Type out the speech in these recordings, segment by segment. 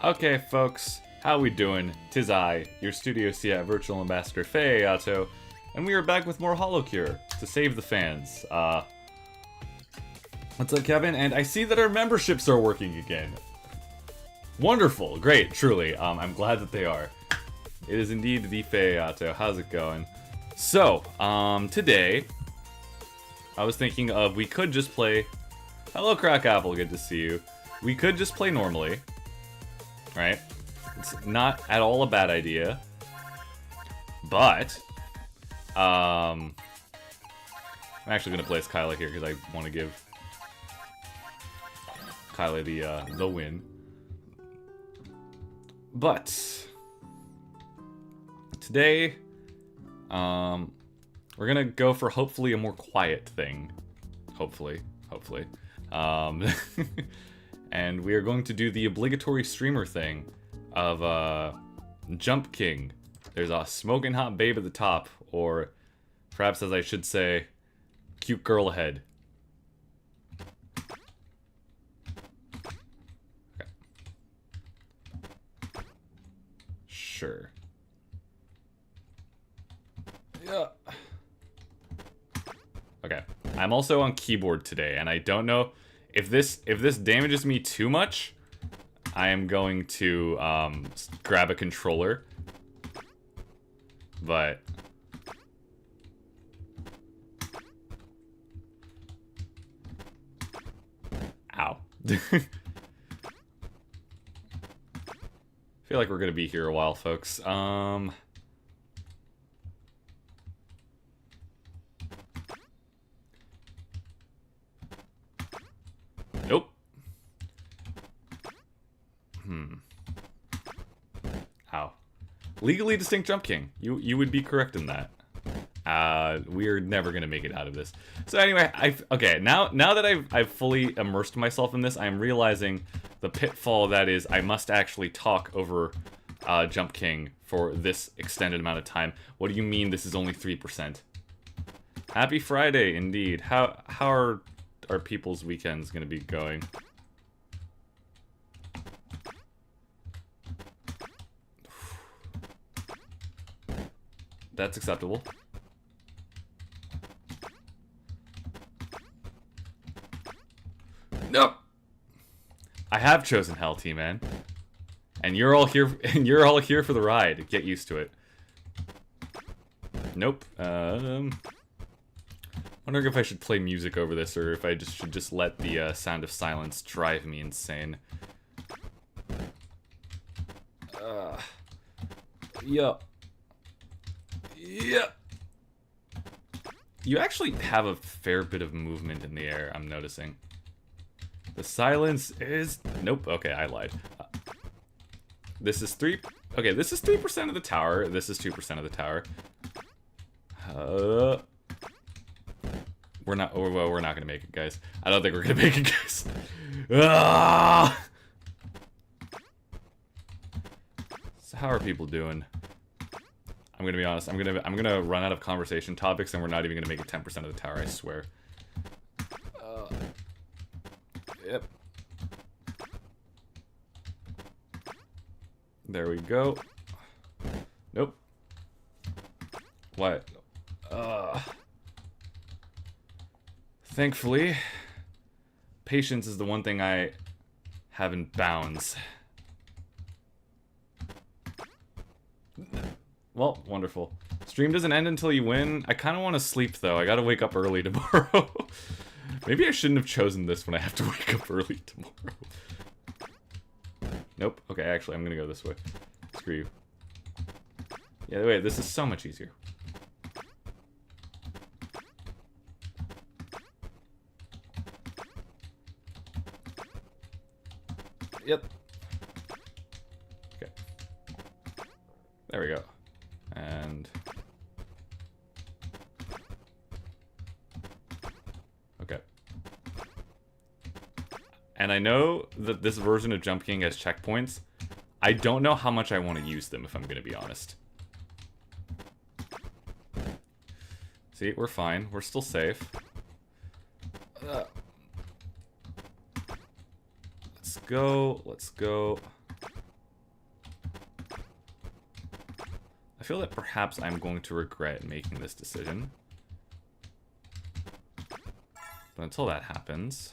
Okay, folks, how we doing? Tis I, your Studio SIAT virtual ambassador Faye Ayato, and we are back with more Holocure to save the fans. What's up, Kevin? And I see that our memberships are working again. Wonderful, great, truly. I'm glad that they are. It is indeed the Faye Ayato. How's it going? So, today, I was thinking of we could just play. Hello, Crack Apple. Good to see you. We could just play normally. Right? It's not at all a bad idea. But I'm actually gonna place Kyla here because I want to give Kyla the win. But today, we're gonna go for hopefully a more quiet thing. Hopefully. And we are going to do the obligatory streamer thing of Jump King. There's a smoking hot babe at the top, or perhaps as I should say, cute girl ahead. Okay. Sure. Yeah. Okay. I'm also on keyboard today, and I don't know if this damages me too much. I am going to grab a controller, but ow. Feel like we're gonna be here a while, folks. Nope. Ow. Legally distinct Jump King. You would be correct in that. We're never gonna make it out of this. So anyway, okay, now that I've fully immersed myself in this, I'm realizing the pitfall that is I must actually talk over Jump King for this extended amount of time. What do you mean this is only 3%? Happy Friday, indeed. How are people's weekends gonna be going? That's acceptable. Nope. I have chosen Hell T, man. And you're all here for the ride. Get used to it. Nope. Wondering if I should play music over this or if I should just let the sound of silence drive me insane. Yup. Yep. You actually have a fair bit of movement in the air, I'm noticing. The silence is... Nope, okay, I lied. This is 3... Okay, this is 3% of the tower. This is 2% of the tower. We're not... Well, we're not gonna make it, guys. I don't think we're gonna make it, guys. So how are people doing? I'm gonna be honest. I'm gonna run out of conversation topics, and we're not even gonna make it 10% of the tower. I swear. Yep. There we go. Nope. What? Thankfully, patience is the one thing I have in bounds. Well, wonderful. Stream doesn't end until you win. I kind of want to sleep, though. I gotta wake up early tomorrow. Maybe I shouldn't have chosen this when I have to wake up early tomorrow. Nope. Okay, actually, I'm gonna go this way. Screw you. Yeah, wait, this is so much easier. Yep. Okay. There we go. And... Okay. And I know that this version of Jump King has checkpoints. I don't know how much I want to use them, if I'm going to be honest. See, we're fine. We're still safe. Let's go. I feel that perhaps I'm going to regret making this decision. But until that happens...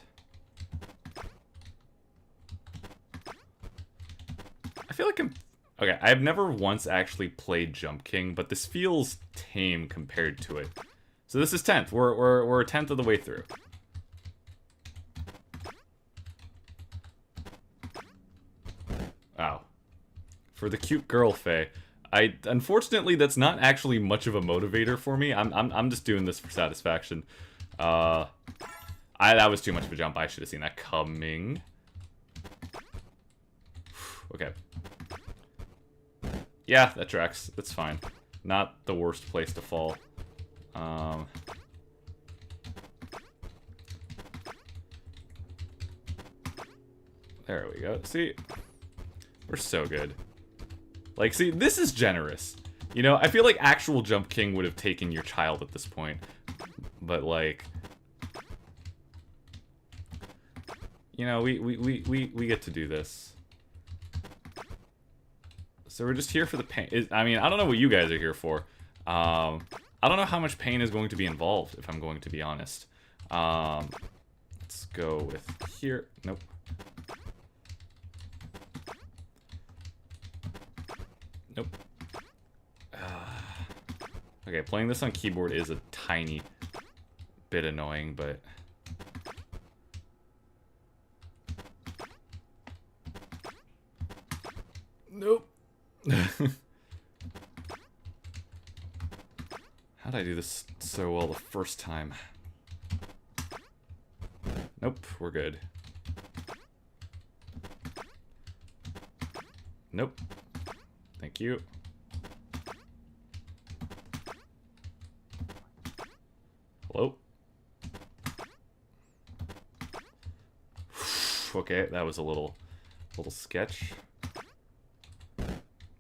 I feel like I'm... Okay, I've never once actually played Jump King, but this feels tame compared to it. So this is 10th. We're a 10th of the way through. Wow. For the cute girl, Faye. Unfortunately, that's not actually much of a motivator for me. I'm just doing this for satisfaction. That was too much of a jump. I should have seen that coming. Okay. Yeah, that tracks. That's fine. Not the worst place to fall. There we go. See? We're so good. Like, see, this is generous. You know, I feel like actual Jump King would have taken your child at this point. But, like... You know, we get to do this. So we're just here for the pain. I mean, I don't know what you guys are here for. I don't know how much pain is going to be involved, if I'm going to be honest. Let's go with here. Nope. Nope. Okay, playing this on keyboard is a tiny bit annoying, but... Nope. How'd I do this so well the first time? Nope, we're good. Nope. Thank you. Hello? Okay, that was a little sketch.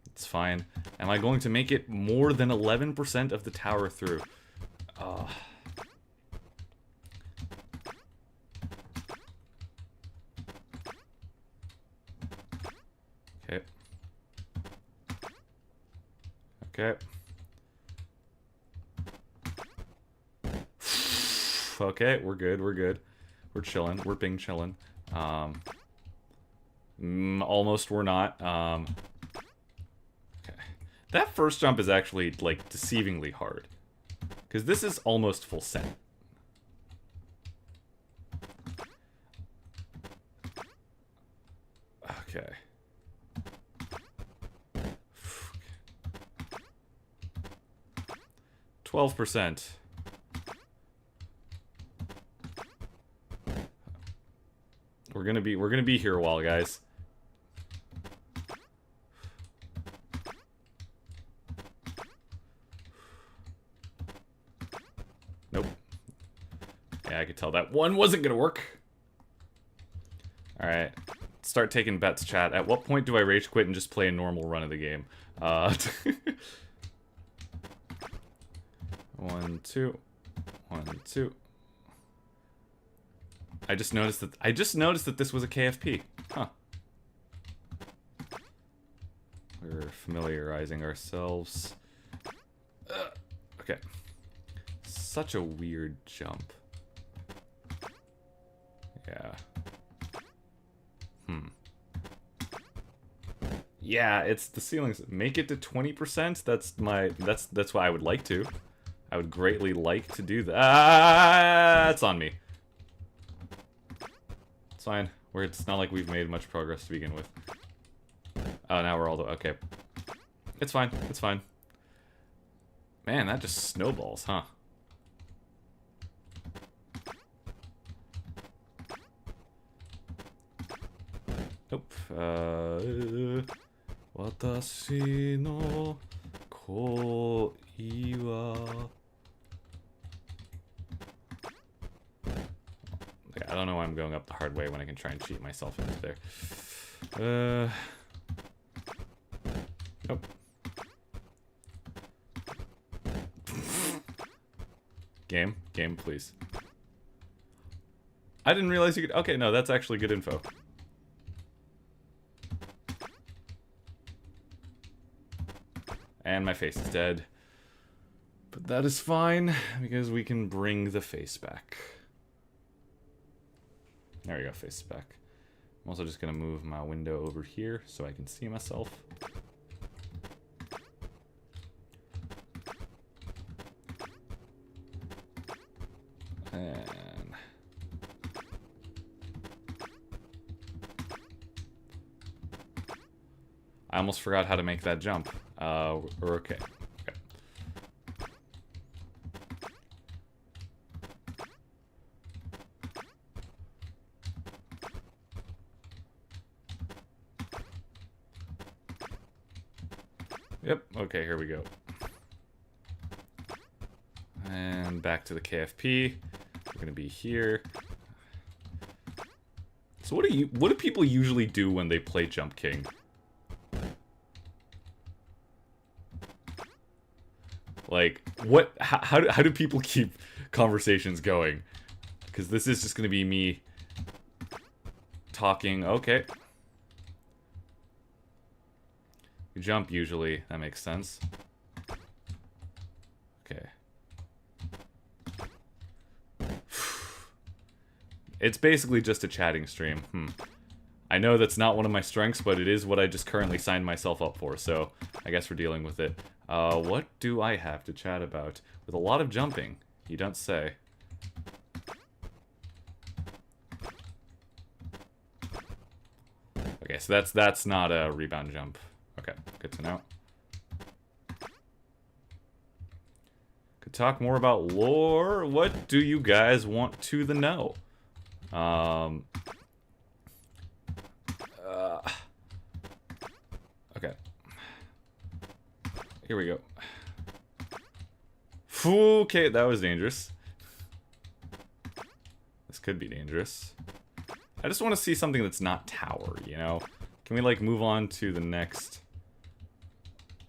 It's fine. Am I going to make it more than 11% of the tower through? Okay. Okay. Okay, we're good, we're good. We're chilling, we're bing chilling. Almost we're not. Okay. That first jump is actually, like, deceivingly hard. Because this is almost full send. Okay. 12%. We're gonna be here a while, guys. Nope. Yeah, I could tell that one wasn't gonna work. Alright. Start taking bets, chat. At what point do I rage quit and just play a normal run of the game? 1, 2. 1, 2. I just noticed that this was a KFP. Huh. We're familiarizing ourselves. Okay. Such a weird jump. Yeah. Yeah, it's the ceilings. Make it to 20%. That's what I would like to. I would greatly like to do that. That's on me. It's fine. It's not like we've made much progress to begin with. Oh, now we're all the... Okay. It's fine. It's fine. Man, that just snowballs, huh? Nope. Watashi no koi wa... I don't know why I'm going up the hard way when I can try and cheat myself into there. Nope. Game, please. I didn't realize you could... Okay, no, that's actually good info. And my face is dead. But that is fine, because we can bring the face back. There we go, face is back. I'm also just going to move my window over here so I can see myself. And I almost forgot how to make that jump. We're okay. Yep, okay, here we go. And back to the KFP. We're gonna be here. So what do people usually do when they play Jump King? Like, how do people keep conversations going? Because this is just gonna be me talking. Okay. You jump usually, that makes sense. Okay. It's basically just a chatting stream. I know that's not one of my strengths, but it is what I just currently signed myself up for, so I guess we're dealing with it. What do I have to chat about? With a lot of jumping, you don't say. Okay, so that's not a rebound jump. Okay, good to know. Could talk more about lore. What do you guys want to know? Okay. Here we go. Okay, that was dangerous. This could be dangerous. I just want to see something that's not tower, you know? Can we, like, move on to the next...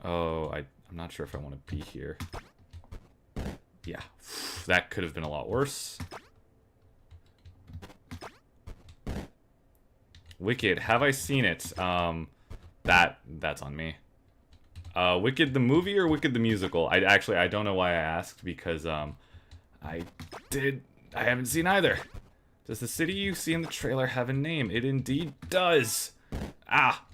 Oh, I'm not sure if I want to be here. Yeah, that could have been a lot worse. Wicked, have I seen it? That's on me. Wicked the movie or Wicked the musical? I don't know why I asked, because I haven't seen either. Does the city you see in the trailer have a name? It indeed does. Ah.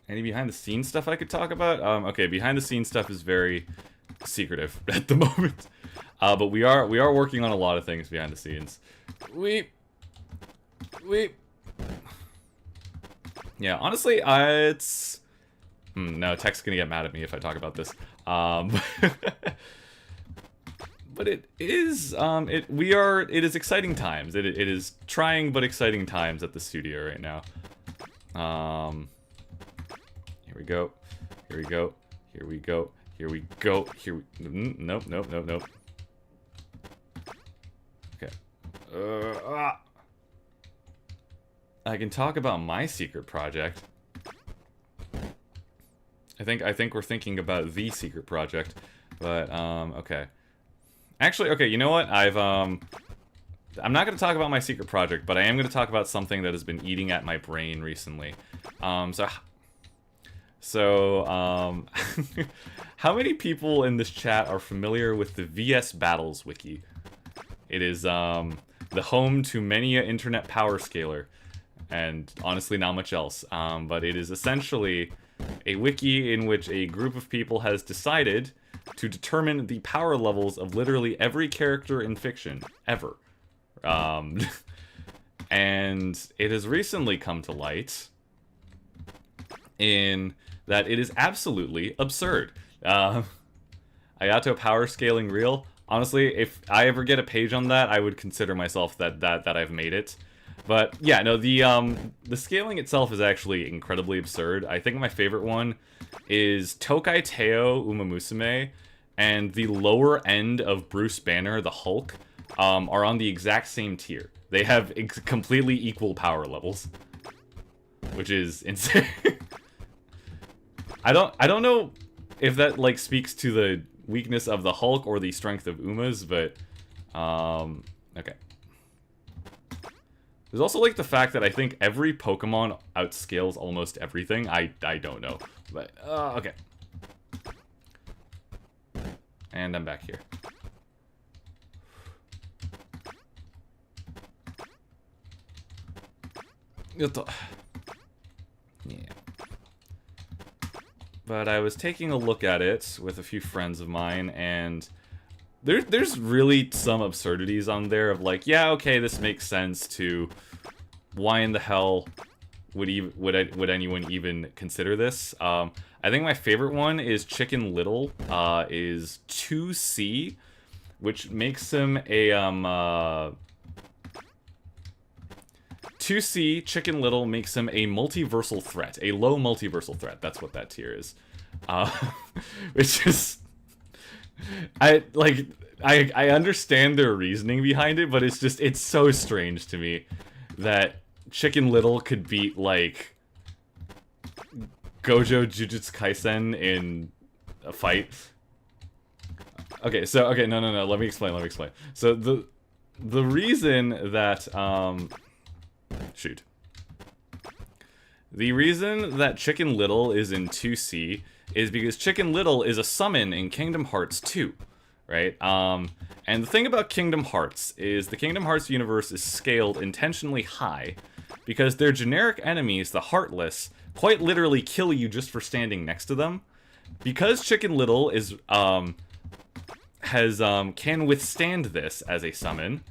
Any behind the scenes stuff I could talk about? Okay, behind the scenes stuff is very secretive at the moment. But we are working on a lot of things behind the scenes. Yeah, honestly, it's... no, Tech's gonna get mad at me if I talk about this. But it is, it is exciting times. It is trying but exciting times at the studio right now. Here we go. Here we go. Here we go. Here we go. Nope. Okay. I can talk about my secret project. I think we're thinking about the secret project, but okay. Actually, okay, you know what? I'm not going to talk about my secret project, but I am going to talk about something that has been eating at my brain recently. So how many people in this chat are familiar with the VS Battles wiki? It is the home to many an internet power scaler, and honestly not much else. But it is essentially a wiki in which a group of people has decided to determine the power levels of literally every character in fiction, ever. And it has recently come to light in that it is absolutely absurd. Ayato power scaling real? Honestly, if I ever get a page on that, I would consider myself that I've made it. But yeah, no, the scaling itself is actually incredibly absurd. I think my favorite one is Tokai Teo Umamusume and the lower end of Bruce Banner, the Hulk, are on the exact same tier. They have completely equal power levels, which is insane. I don't know if that like speaks to the weakness of the Hulk or the strength of Uma's, but okay. There's also, like, the fact that I think every Pokemon outscales almost everything. I don't know. But, okay. And I'm back here. Yeah. But I was taking a look at it with a few friends of mine, and there's really some absurdities on there of like, yeah, okay, this makes sense to why in the hell would anyone even consider this? I think my favorite one is Chicken Little, is 2C, which makes him a 2C, Chicken Little, makes him a multiversal threat. A low multiversal threat. That's what that tier is. Which is... I understand their reasoning behind it, but it's so strange to me that Chicken Little could beat, like, Gojo Jujutsu Kaisen in a fight. Okay, no, let me explain. So, the reason that, the reason that Chicken Little is in 2C is because Chicken Little is a summon in Kingdom Hearts 2, right? And the thing about Kingdom Hearts is the Kingdom Hearts universe is scaled intentionally high because their generic enemies, the Heartless, quite literally kill you just for standing next to them. Because Chicken Little is can withstand this as a summon,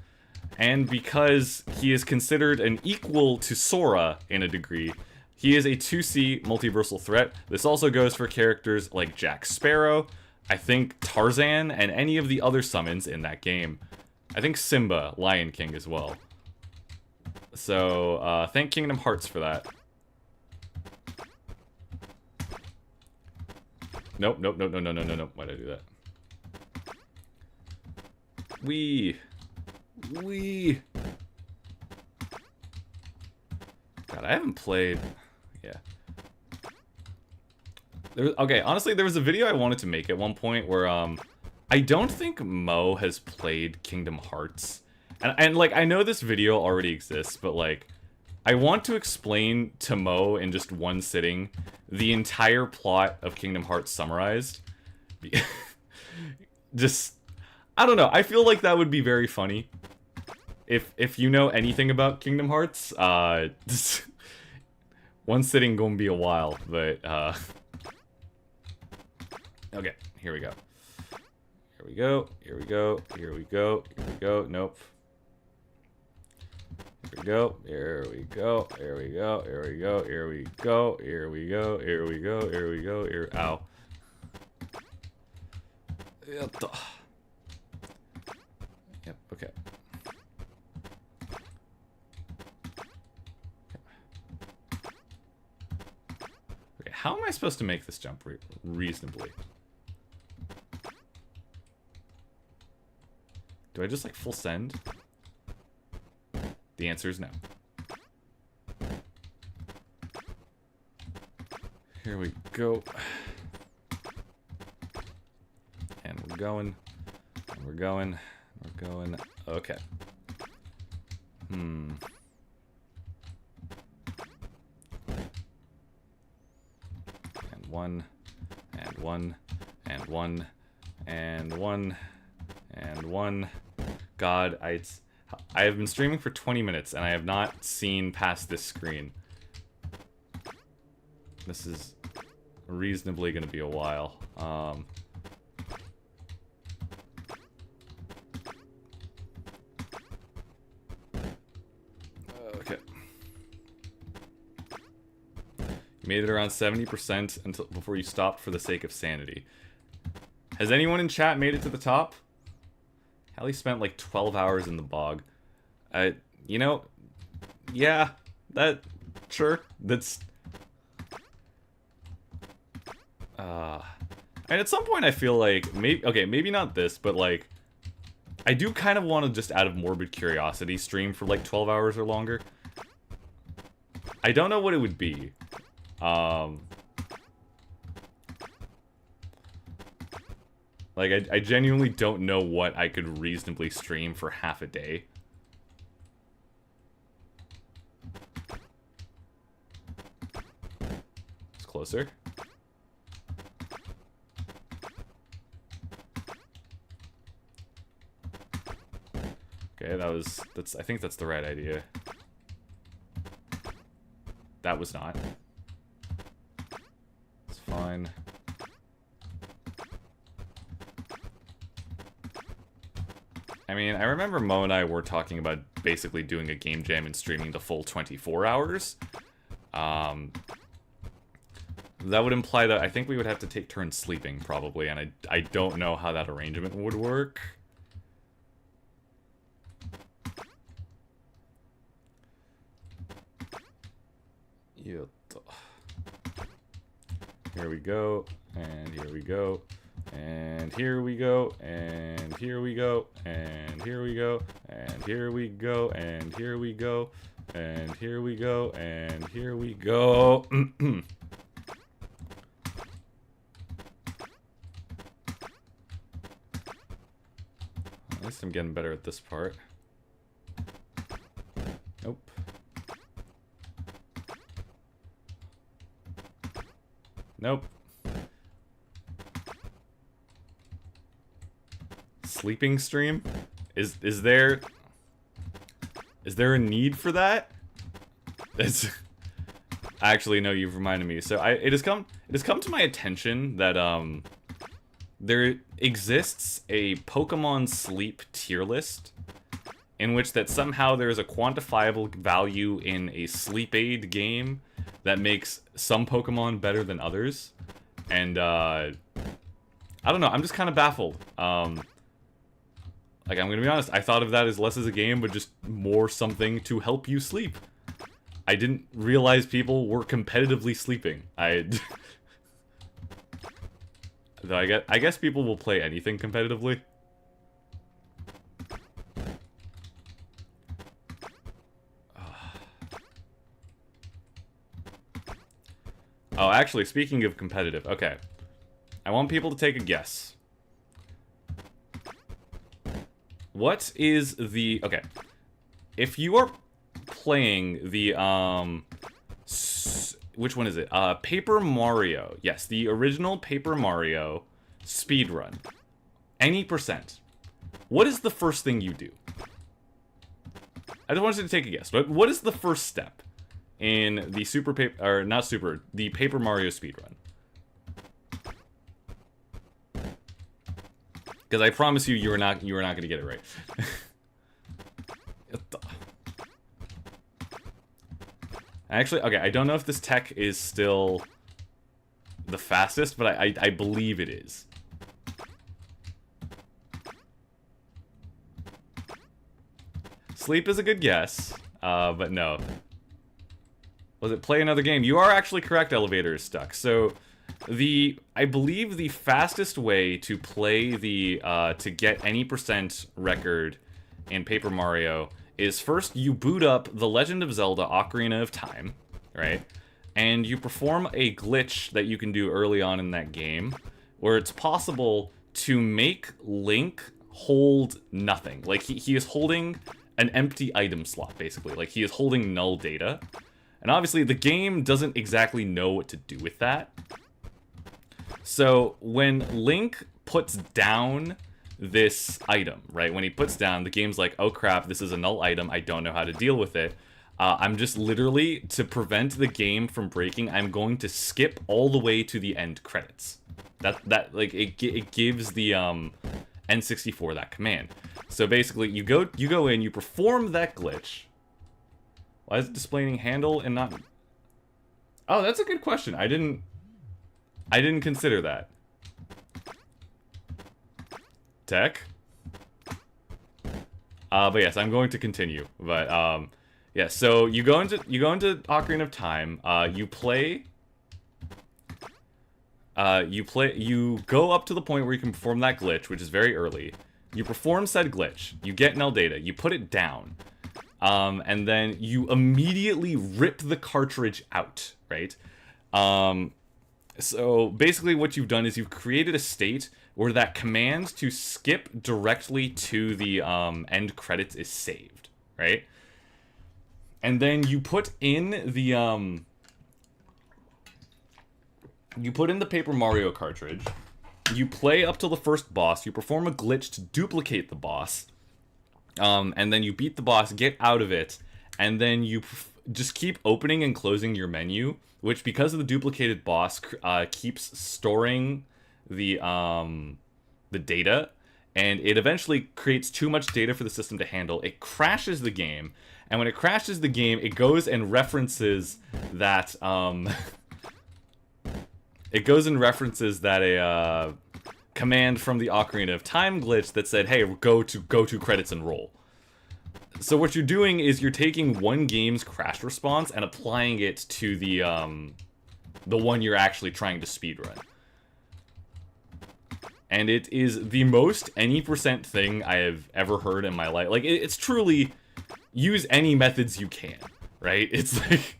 and because he is considered an equal to Sora in a degree, he is a 2C multiversal threat. This also goes for characters like Jack Sparrow, I think Tarzan, and any of the other summons in that game. I think Simba, Lion King as well. So, thank Kingdom Hearts for that. Nope. Why'd I do that? God, I haven't played... Yeah. Okay, honestly, there was a video I wanted to make at one point where, I don't think Mo has played Kingdom Hearts. And like, I know this video already exists, but, like, I want to explain to Mo in just one sitting the entire plot of Kingdom Hearts summarized. Just... I don't know, I feel like that would be very funny. If you know anything about Kingdom Hearts, one sitting gonna be a while, but, okay, here we go. Nope. Here we go. Ow. Yep, okay. Okay, how am I supposed to make this jump reasonably? Do I just, like, full send? The answer is no. Here we go. And we're going. Okay. And one. God, I have been streaming for 20 minutes and I have not seen past this screen. This is reasonably going to be a while. Okay. You made it around 70% until before you stopped for the sake of sanity. Has anyone in chat made it to the top? Hallie spent like 12 hours in the bog. You know, yeah, sure, that's... And at some point I feel like, maybe not this, but like, I do kind of want to just out of morbid curiosity stream for like 12 hours or longer. I don't know what it would be. Like, I genuinely don't know what I could reasonably stream for half a day. closer. Okay, I think that's the right idea. That was not. It's fine. I mean, I remember Mo and I were talking about basically doing a game jam and streaming the full 24 hours. That would imply that I think we would have to take turns sleeping, probably, and I don't know how that arrangement would work. Here we go, and here we go, and here we go, and here we go, and here we go, and here we go, and here we go, and here we go, and here we go. At least I'm getting better at this part. Nope. Nope. Sleeping stream? Is there a need for that? It's actually, no, you've reminded me. So it has come to my attention that there exists a Pokemon sleep tier list in which that somehow there is a quantifiable value in a sleep aid game that makes some Pokemon better than others. And I don't know, I'm just kind of baffled. Like, I'm gonna be honest, I thought of that as less as a game, but just more something to help you sleep. I didn't realize people were competitively sleeping. Though I guess people will play anything competitively. Oh, actually, speaking of competitive, okay. I want people to take a guess. What is the... Okay. If you are playing the, which one is it? Paper Mario. Yes, the original Paper Mario speedrun. Any percent. What is the first thing you do? I just wanted to take a guess, but what is the first step in the the Paper Mario speedrun? Because I promise you, you are not going to get it right. Actually, okay, I don't know if this tech is still the fastest, but I believe it is. Sleep is a good guess, but no. Was it play another game? You are actually correct, elevator is stuck. So, I believe the fastest way to play to get any percent record in Paper Mario is first you boot up The Legend of Zelda Ocarina of Time, right? And you perform a glitch that you can do early on in that game, where it's possible to make Link hold nothing. Like, he is holding an empty item slot, basically. Like, he is holding null data. And obviously, the game doesn't exactly know what to do with that. So, when Link puts down this item, right? When he puts down, the game's like, oh crap, this is a null item, I don't know how to deal with it. I'm just literally, to prevent the game from breaking, I'm going to skip all the way to the end credits. Like, it gives the N64 that command. So basically, you go in, you perform that glitch. Why is it displaying handle and not... Oh, that's a good question. I didn't consider that. Tech? But yes, I'm going to continue. But yeah, so you go into Ocarina of Time, you go up to the point where you can perform that glitch, which is very early. You perform said glitch, you get null data, you put it down. And then you immediately rip the cartridge out, right? So basically what you've done is you've created a state where that command to skip directly to the end credits is saved, right? And then you put in the You put in the Paper Mario cartridge, you play up till the first boss, you perform a glitch to duplicate the boss, and then you beat the boss, get out of it, and then you just keep opening and closing your menu, which, because of the duplicated boss, keeps storing the data, and it eventually creates too much data for the system to handle. It crashes the game, and when it crashes the game, it goes and references that, it goes and references that a command from the Ocarina of Time glitch that said, hey, go to credits and roll. So what you're doing is you're taking one game's crash response and applying it to the one you're actually trying to speedrun. And it is the most any percent thing I have ever heard in my life. Like, it's truly, use any methods you can, right? It's like,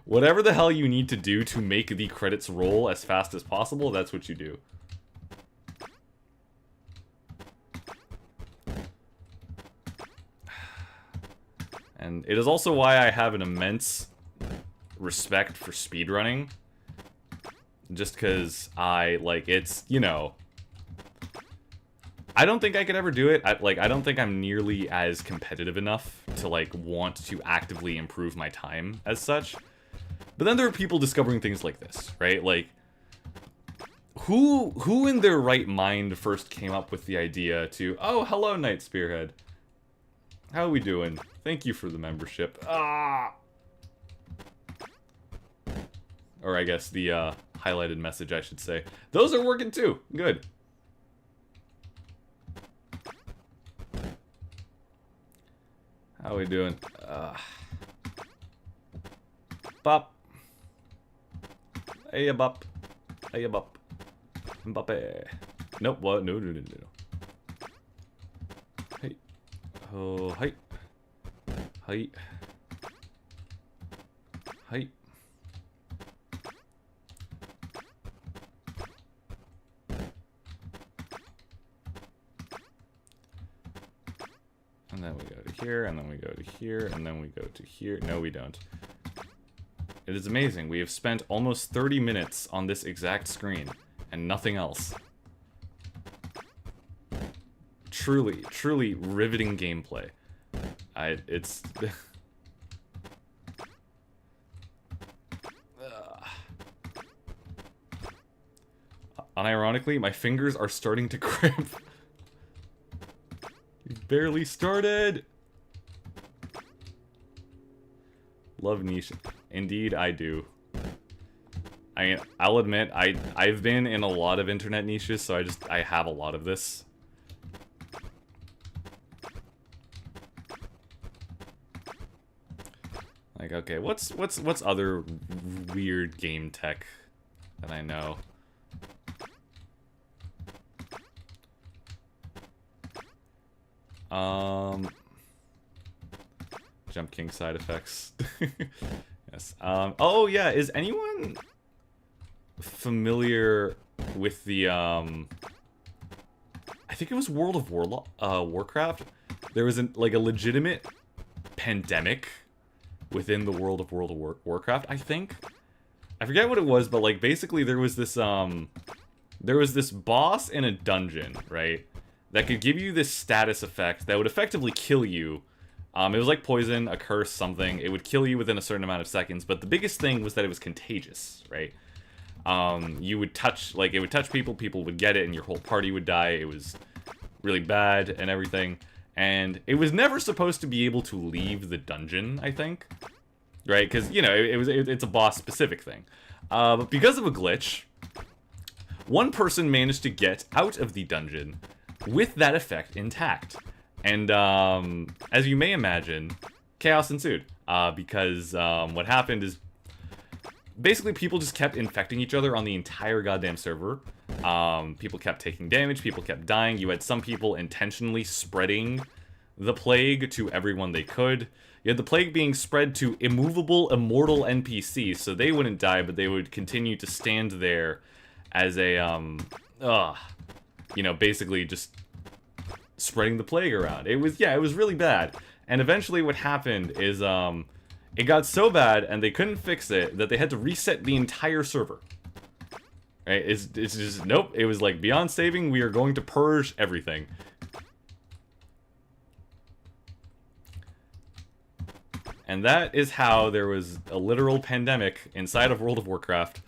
whatever the hell you need to do to make the credits roll as fast as possible, that's what you do. And it is also why I have an immense respect for speedrunning. Just because it's, you know, I don't think I could ever do it. I don't think I'm nearly as competitive enough to, like, want to actively improve my time as such. But then there are people discovering things like this, right? Like, who in their right mind first came up with the idea to, oh, hello, Knight Spearhead. How are we doing? Thank you for the membership. Ah! Or I guess the highlighted message, I should say. Those are working too. Good. How are we doing? Bop. Hey, bop. Hey, bop. Mbappe. Nope, what? No. Hey. Oh, hey. Hey. Hey. And then we go to here, and then we go to here, and then we go to here. No, we don't. It is amazing. We have spent almost 30 minutes on this exact screen, and nothing else. Truly, truly riveting gameplay. It's... Unironically, my fingers are starting to cramp. We've barely started! Love niche. Indeed, I do. I'll admit, I've been in a lot of internet niches, so I have a lot of this. Like, okay, what's other weird game tech that I know? Jump King side effects. Yes. Oh yeah, is anyone familiar with the I think it was World of Warcraft? There was a legitimate pandemic within the world of Warcraft, I think. I forget what it was, but like basically there was this boss in a dungeon, right? That could give you this status effect that would effectively kill you. It was like poison, a curse, something. It would kill you within a certain amount of seconds, but the biggest thing was that it was contagious, right? You would touch, it would touch people, people would get it, and your whole party would die. It was really bad and everything. And it was never supposed to be able to leave the dungeon, I think. Right? Because, you know, it's a boss-specific thing. But because of a glitch, one person managed to get out of the dungeon with that effect intact. And, as you may imagine, chaos ensued. Because, what happened is, basically people just kept infecting each other on the entire goddamn server. People kept taking damage, people kept dying. You had some people intentionally spreading the plague to everyone they could. You had the plague being spread to immovable, immortal NPCs, so they wouldn't die, but they would continue to stand there as a, you know, basically just spreading the plague around. It was really bad. And eventually what happened is, it got so bad and they couldn't fix it that they had to reset the entire server. Right? It's just, nope. It was like, beyond saving, we are going to purge everything. And that is how there was a literal pandemic inside of World of Warcraft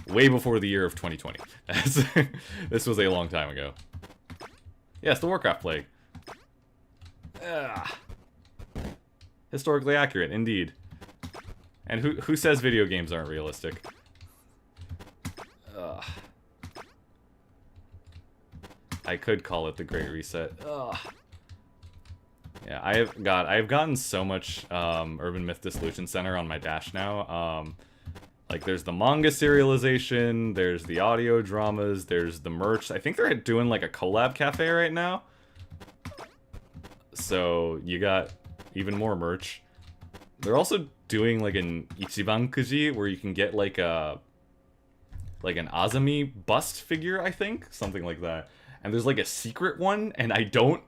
way before the year of 2020. This was a long time ago. Yes, the Warcraft plague. Ugh. Historically accurate, indeed. And who says video games aren't realistic? Ugh. I could call it the Great Reset. Ugh. Yeah, I've gotten so much Urban Myth Dissolution Center on my dash now. Like, there's the manga serialization, there's the audio dramas, there's the merch. I think they're doing like a collab cafe right now. So you got even more merch. They're also doing like an Ichiban Kuji where you can get like an Azami bust figure, I think, something like that. And there's like a secret one, and I don't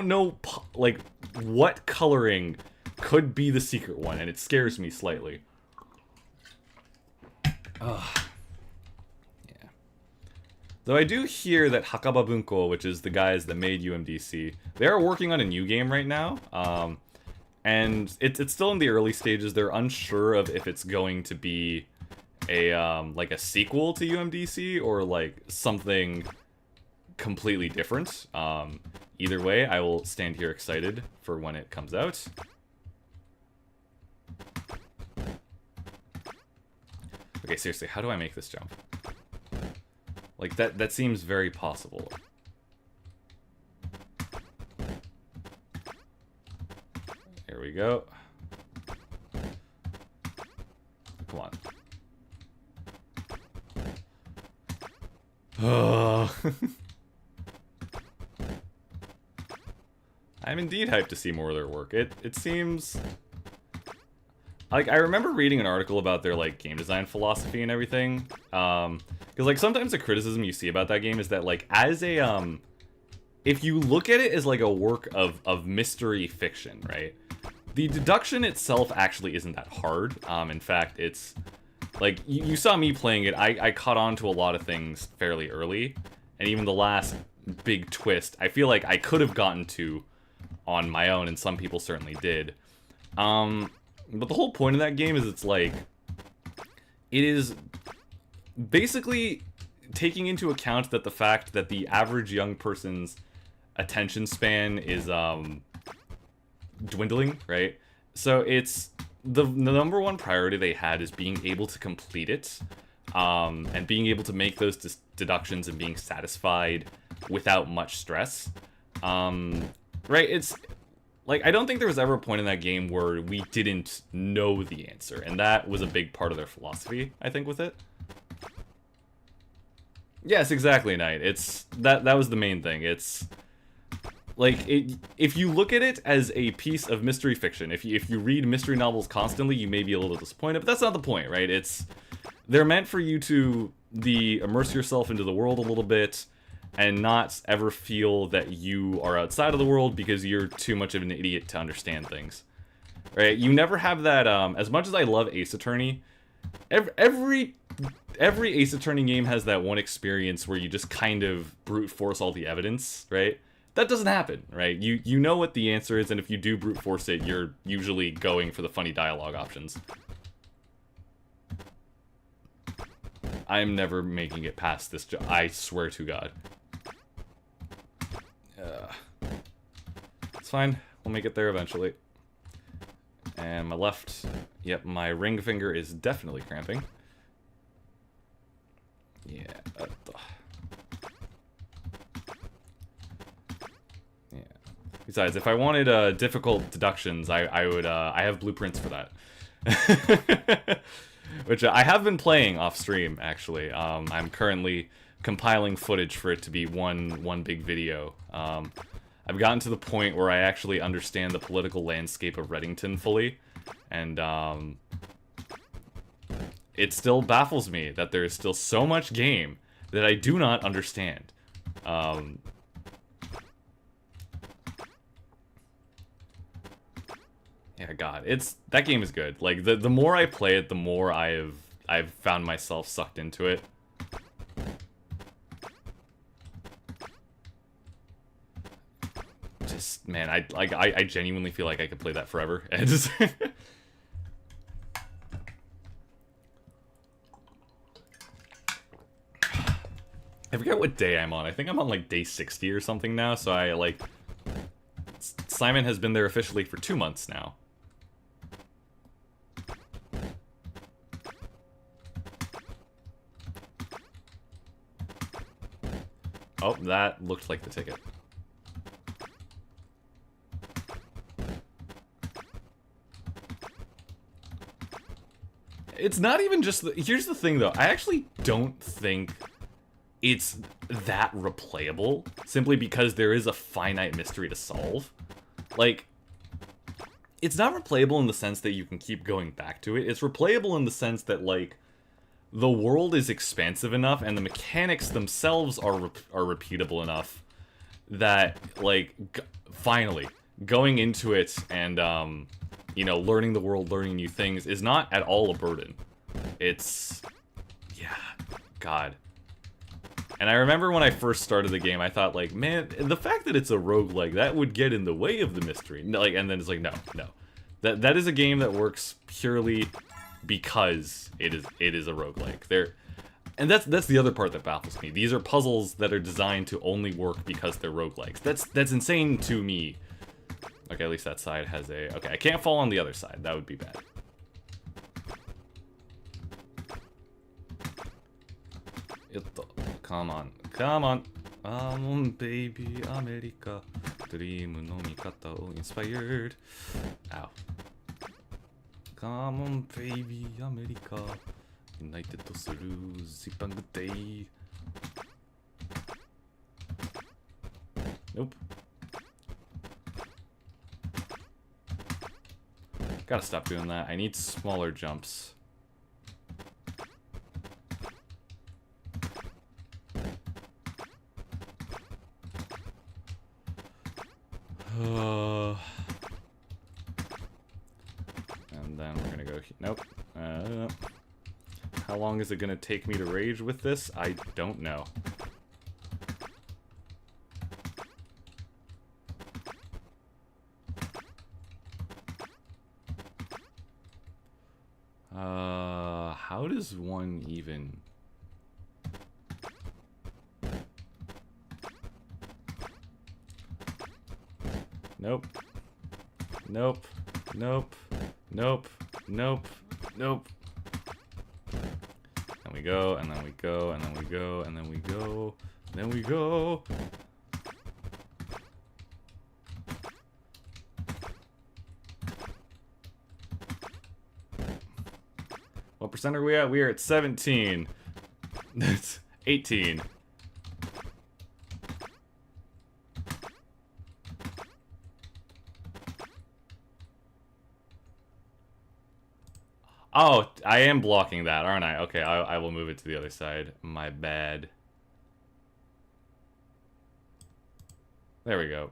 know like what coloring could be the secret one, and it scares me slightly. Ugh. Yeah. Though I do hear that Hakaba Bunko, which is the guys that made UMDC, they are working on a new game right now. And it's still in the early stages. They're unsure of if it's going to be a like a sequel to UMDC or like something completely different. Either way, I will stand here excited for when it comes out. Okay, seriously, how do I make this jump? Like, that seems very possible. Here we go. Come on. Oh. I'm indeed hyped to see more of their work. It seems... Like, I remember reading an article about their, like, game design philosophy and everything. Because, like, sometimes the criticism you see about that game is that, like, as a, if you look at it as, like, a work of mystery fiction, right? The deduction itself actually isn't that hard. In fact, it's... Like, you saw me playing it, I caught on to a lot of things fairly early. And even the last big twist, I feel like I could have gotten to on my own, and some people certainly did. But the whole point of that game is it's like... It is basically taking into account that the fact that the average young person's attention span is, dwindling, right? So it's... The number one priority they had is being able to complete it, and being able to make those deductions and being satisfied without much stress. Right, it's... Like, I don't think there was ever a point in that game where we didn't know the answer, and that was a big part of their philosophy, I think, with it. Yes, exactly, Knight. It's... That was the main thing. It's... Like, if you look at it as a piece of mystery fiction, if you read mystery novels constantly, you may be a little disappointed, but that's not the point, right? It's... They're meant for you to immerse yourself into the world a little bit, and not ever feel that you are outside of the world because you're too much of an idiot to understand things. Right? You never have that, as much as I love Ace Attorney, every Ace Attorney game has that one experience where you just kind of brute force all the evidence, right? That doesn't happen, right? You know what the answer is, and if you do brute force it, you're usually going for the funny dialogue options. I'm never making it past this I swear to God. It's fine. We'll make it there eventually. And my left... Yep, my ring finger is definitely cramping. Yeah. Yeah. Besides, if I wanted difficult deductions, I would... I have blueprints for that. Which I have been playing off stream, actually. I'm currently compiling footage for it to be one big video. I've gotten to the point where I actually understand the political landscape of Reddington fully, and it still baffles me that there is still so much game that I do not understand. Yeah, God, that game is good. Like, the more I play it, the more I have I've found myself sucked into it. Just, man, I genuinely feel like I could play that forever. And just I forget what day I'm on. I think I'm on like day 60 or something now, so I like... Simon has been there officially for 2 months now. Oh, that looked like the ticket. It's not even just the... Here's the thing, though. I actually don't think it's that replayable, simply because there is a finite mystery to solve. Like, it's not replayable in the sense that you can keep going back to it. It's replayable in the sense that, like, the world is expansive enough and the mechanics themselves are repeatable enough that, like, finally, going into it and, you know, learning the world, learning new things is not at all a burden. It's... yeah, God. And I remember when I first started the game, I thought, like, man, the fact that it's a roguelike, that would get in the way of the mystery. Like, and then it's like, no. That is a game that works purely because it is a roguelike. And that's the other part that baffles me. These are puzzles that are designed to only work because they're roguelikes. That's insane to me. Okay, at least that side has a... Okay, I can't fall on the other side. That would be bad. Come on. Come on, baby, America. Dream no mikata o inspired. Ow. Come on, baby, America. United to suru zipang day. Nope. Gotta stop doing that. I need smaller jumps. And then we're gonna go... Nope. How long is it gonna take me to rage with this? I don't know. How does one even... Nope. Nope. Nope. Nope. Nope. Nope. And we go, and then we go, and then we go, and then we go, and then we go. What percent are we at? We are at 17. That's 18. Oh, I am blocking that, aren't I? Okay, I will move it to the other side. My bad. There we go.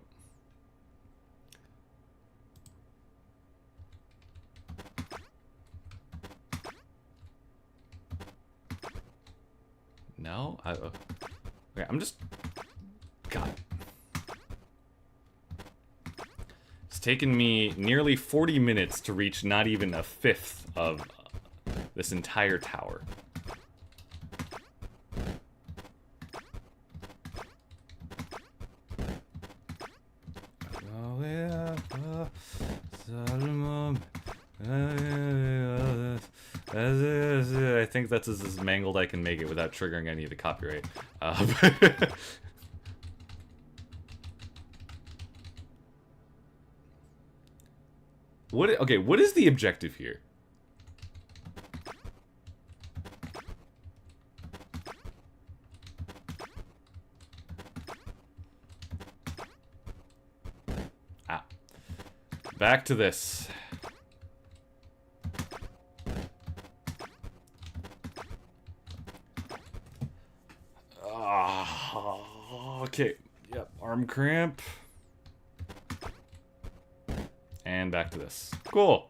No? Okay, I'm just... God. It's taken me nearly 40 minutes to reach not even a fifth of this entire tower. I think that's as mangled I can make it without triggering any of the copyright. Okay, what is the objective here? Ah. Back to this. Okay, yep, arm cramp. And back to this. Cool.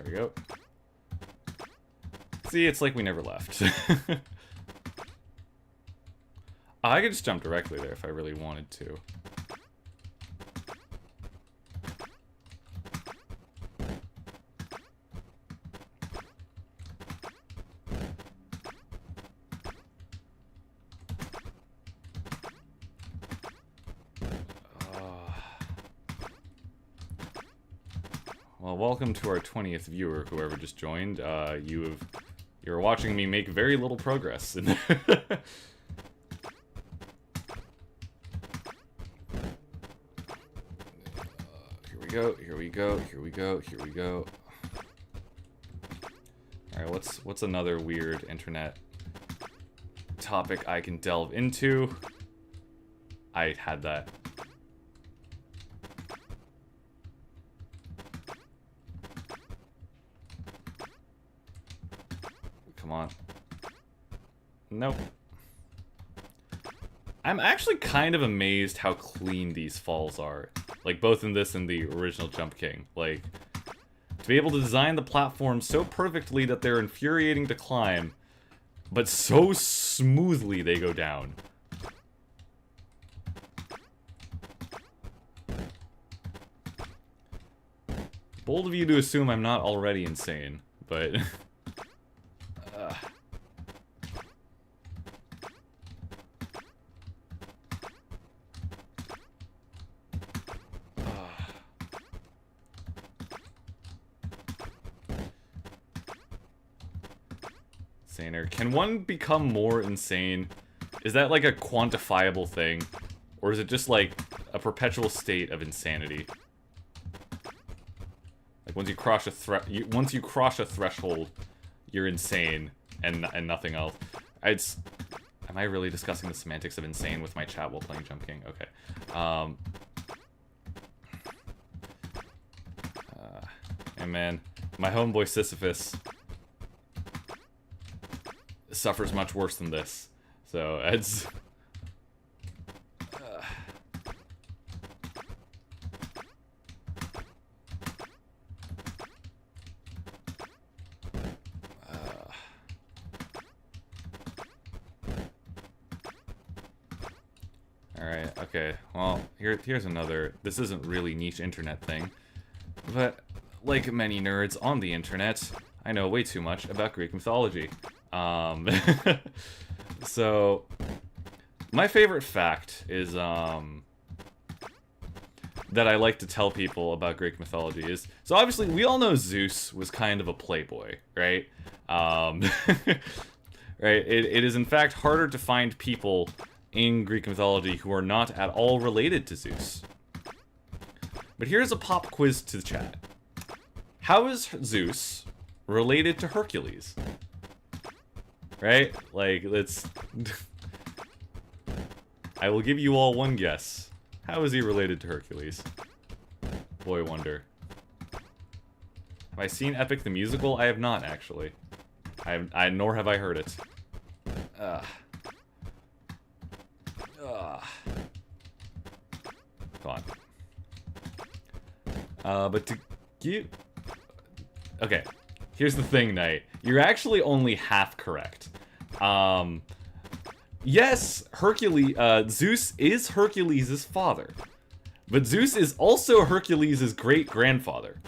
we go. See, it's like we never left. I could just jump directly there if I really wanted to. Well, welcome to our 20th viewer, whoever just joined. You're watching me make very little progress. Here we go, here we go, here we go, here we go. Alright, what's another weird internet topic I can delve into? I had that. Come on. Nope. I'm actually kind of amazed how clean these falls are. Like, both in this and the original Jump King. Like, to be able to design the platform so perfectly that they're infuriating to climb, but so smoothly they go down. Bold of you to assume I'm not already insane, but... Insaner. Can one become more insane? Is that like a quantifiable thing? Or is it just like a perpetual state of insanity? Like once you cross a threshold, you're insane and nothing else. Am I really discussing the semantics of insane with my chat while playing Jump King? Okay. And man, my homeboy Sisyphus suffers much worse than this. So, it's... Alright, okay. Well, here's another... This isn't really niche internet thing. But, like many nerds on the internet, I know way too much about Greek mythology. So, my favorite fact is, that I like to tell people about Greek mythology is, so obviously we all know Zeus was kind of a playboy, right? Right, it is in fact harder to find people in Greek mythology who are not at all related to Zeus. But here's a pop quiz to the chat. How is Zeus related to Hercules? Right? Like, let's... I will give you all one guess. How is he related to Hercules? Boy wonder. Have I seen Epic the Musical? I have not, actually. Nor have I heard it. Come on. But to give... Okay. Here's the thing, Knight. You're actually only half correct. Yes, Zeus is Hercules' father. But Zeus is also Hercules' great-grandfather.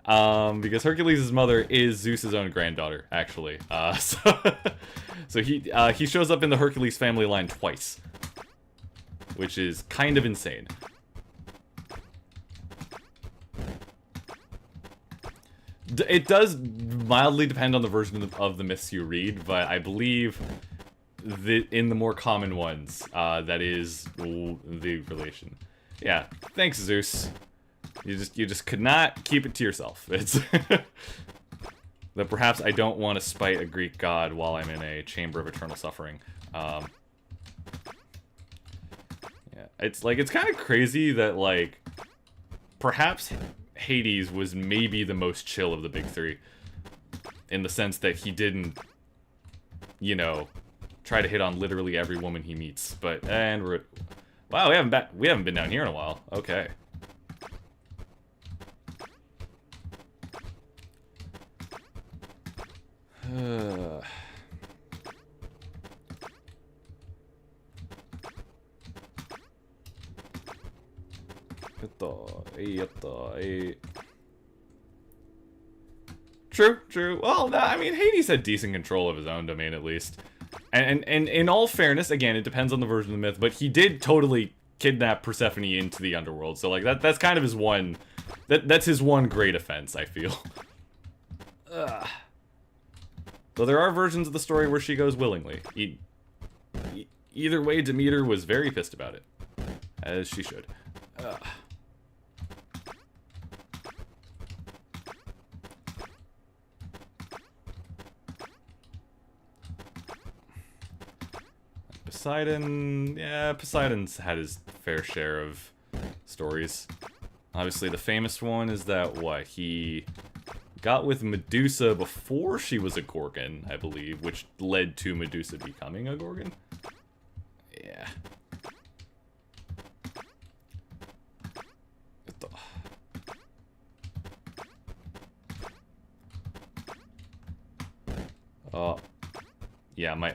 Because Hercules' mother is Zeus' own granddaughter, actually. So he shows up in the Hercules family line twice. Which is kind of insane. It does mildly depend on the version of the myths you read, but I believe that in the more common ones, that is the relation. Yeah, thanks, Zeus. You just could not keep it to yourself. It's that perhaps I don't want to spite a Greek god while I'm in a chamber of eternal suffering. Yeah, it's kind of crazy that like perhaps Hades was maybe the most chill of the big three, in the sense that he didn't, you know, try to hit on literally every woman he meets. But wow, we haven't been down here in a while. Okay. True, true. Well, no, I mean, Hades had decent control of his own domain, at least. And in all fairness, again, it depends on the version of the myth, but he did totally kidnap Persephone into the underworld. So, like, that's kind of his one... That's his one great offense, I feel. Though there are versions of the story where she goes willingly. Either way, Demeter was very pissed about it. As she should. Poseidon... Yeah, Poseidon's had his fair share of stories. Obviously, the famous one is that, what, he got with Medusa before she was a Gorgon, I believe, which led to Medusa becoming a Gorgon. Yeah. Yeah, my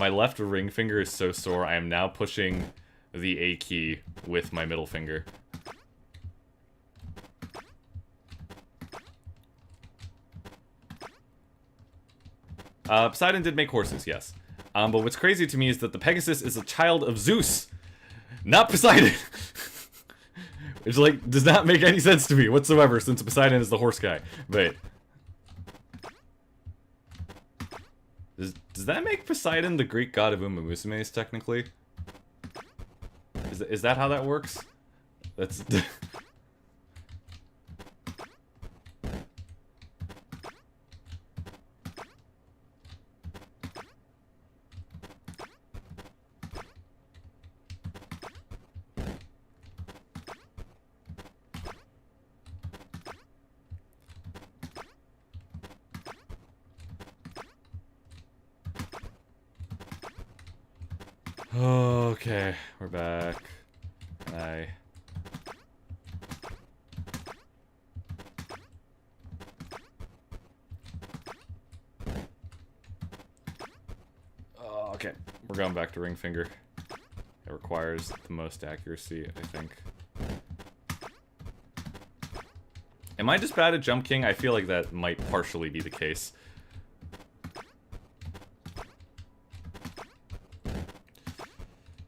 left ring finger is so sore, I am now pushing the A key with my middle finger. Poseidon did make horses, yes. But what's crazy to me is that the Pegasus is a child of Zeus, not Poseidon. Which, like, does not make any sense to me whatsoever, since Poseidon is the horse guy. But does that make Poseidon the Greek god of Uma Musumes, technically? Is that how that works? That's... Okay, we're back. Okay, we're going back to ring finger. It requires the most accuracy, I think. Am I just bad at Jump King? I feel like that might partially be the case.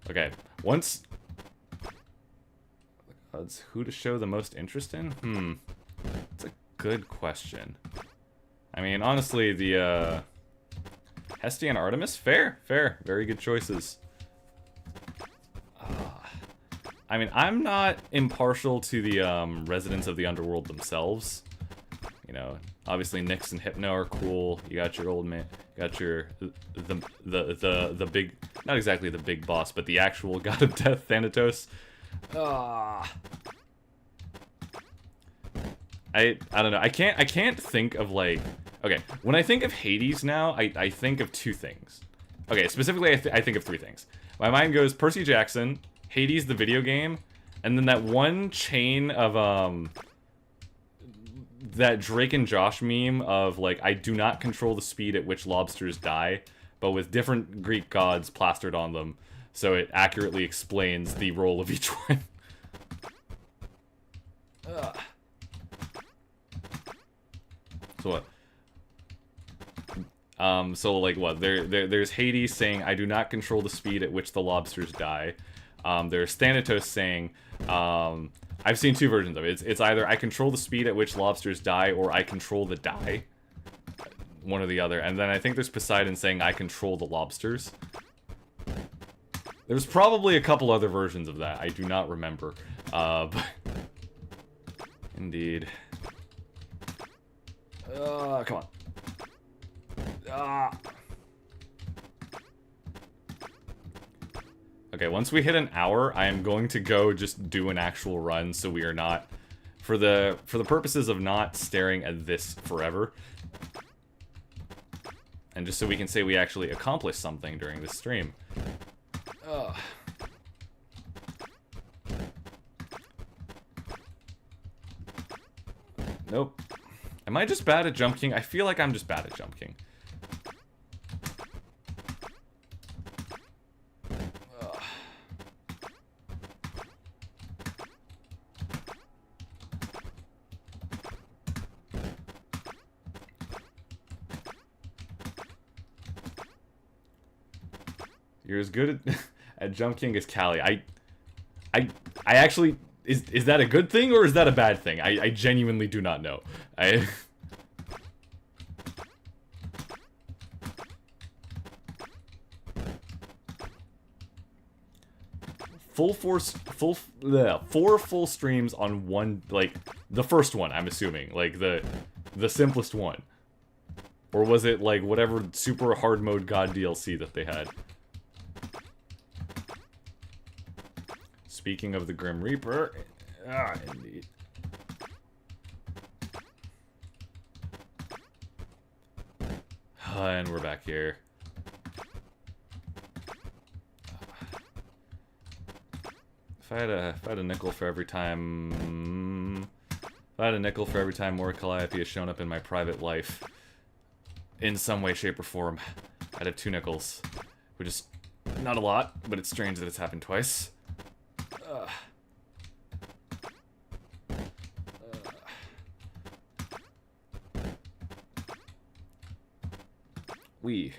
Okay, once... Odds, who to show the most interest in? That's a good question. I mean, honestly, the, Hestia and Artemis? Fair. Very good choices. I mean, I'm not impartial to the, residents of the underworld themselves. You know, obviously Nyx and Hypno are cool. You got your old man... You got your... The big... Not exactly the big boss, but the actual god of death, Thanatos. I don't know. I can't think of, like... Okay, when I think of Hades now, I think of two things. Okay, specifically I think of three things. My mind goes Percy Jackson, Hades the video game, and then that one chain of that Drake and Josh meme of, like, I do not control the speed at which lobsters die, but with different Greek gods plastered on them, so it accurately explains the role of each one. So what? So, like, what? There's Hades saying, I do not control the speed at which the lobsters die. There's Thanatos saying, I've seen two versions of it. It's either I control the speed at which lobsters die, or I control the die. One or the other. And then I think there's Poseidon saying, I control the lobsters. There's probably a couple other versions of that. I do not remember. But... Indeed. Come on. Okay, once we hit an hour, I am going to go just do an actual run, so we are not... For the purposes of not staring at this forever. And just so we can say we actually accomplished something during this stream. Nope. Am I just bad at Jump King? I feel like I'm just bad at Jump King. You're as good at Jump King as Callie. I actually... Is that a good thing or is that a bad thing? I genuinely do not know. Four full streams on one, like, the first one, I'm assuming. Like, the simplest one. Or was it, like, whatever super hard mode god DLC that they had? Speaking of the Grim Reaper, indeed. And we're back here. If I had a nickel for every time, more Calliope has shown up in my private life, in some way, shape, or form, I'd have 2 nickels, which is not a lot, but it's strange that it's happened twice. Wee.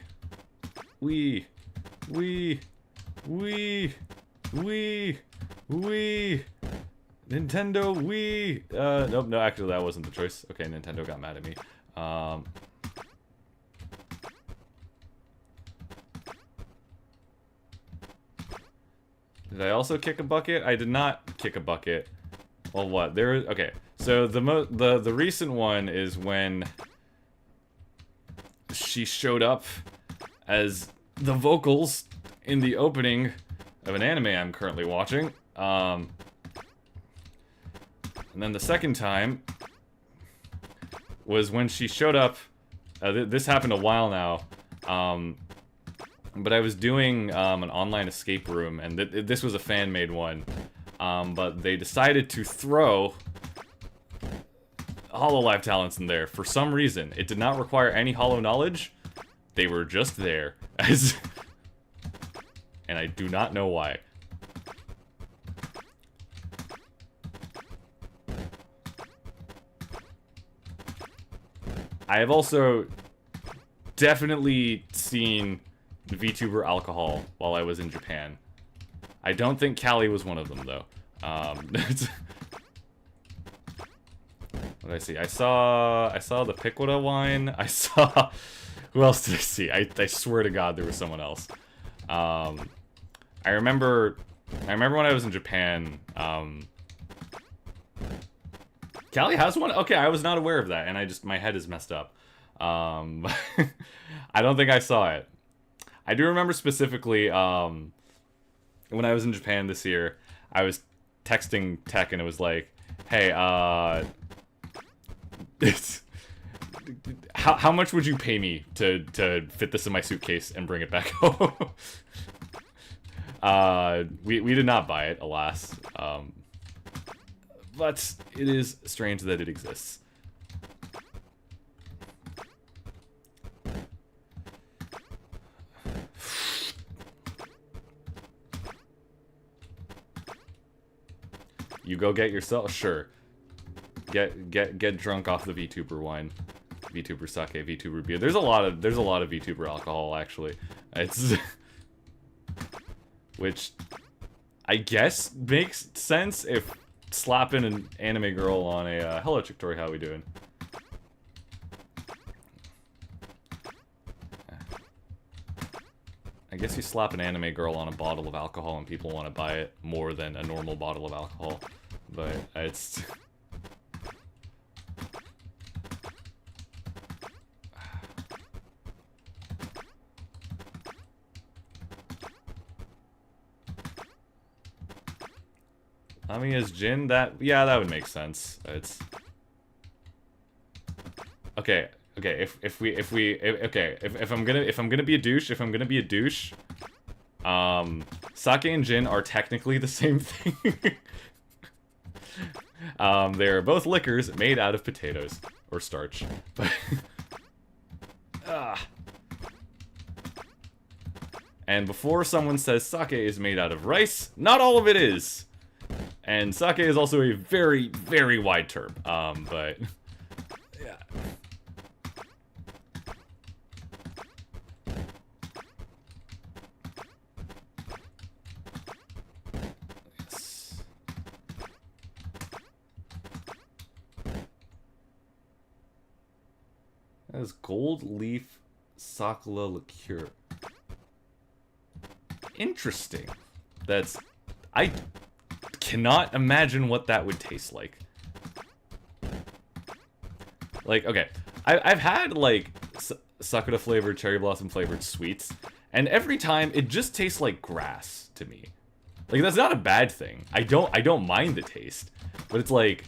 Nintendo Wii. Nope, no, actually that wasn't the choice. Okay, Nintendo got mad at me. Did I also kick a bucket? I did not kick a bucket. Well, what? Okay. So the recent one is when she showed up as the vocals in the opening of an anime I'm currently watching. And then the second time was when she showed up. This happened a while now. But I was doing an online escape room, and this was a fan-made one. But they decided to throw HoloLive talents in there for some reason. It did not require any Holo knowledge. They were just there. And I do not know why. I have also definitely seen VTuber alcohol while I was in Japan. I don't think Callie was one of them, though. What did I see? I saw the Piquita wine. I saw... Who else did I see? I swear to God there was someone else. I remember when I was in Japan, Callie has one? Okay, I was not aware of that, and my head is messed up. I don't think I saw it. I do remember specifically, when I was in Japan this year, I was texting Tech and it was like, hey, how much would you pay me to fit this in my suitcase and bring it back home? We did not buy it, alas. But it is strange that it exists. You go get yourself, sure. Get drunk off the VTuber wine, VTuber sake, VTuber beer. There's a lot of VTuber alcohol actually. It's which I guess makes sense if slapping an anime girl on a hello chick Tori, how we doing? I guess you slap an anime girl on a bottle of alcohol and people want to buy it more than a normal bottle of alcohol. But it's... Amiya's Jin? Yeah, that would make sense. It's... Okay. Okay, if I'm gonna be a douche, sake and gin are technically the same thing. They're both liquors made out of potatoes, or starch. But and before someone says sake is made out of rice, not all of it is. And sake is also a very, very wide term. But yeah. Yes. That is gold leaf sakura liqueur. Interesting. I cannot imagine what that would taste like. Like, okay, I've had like sakura flavored, cherry blossom flavored sweets, and every time it just tastes like grass to me. Like, that's not a bad thing. I don't mind the taste, but it's like,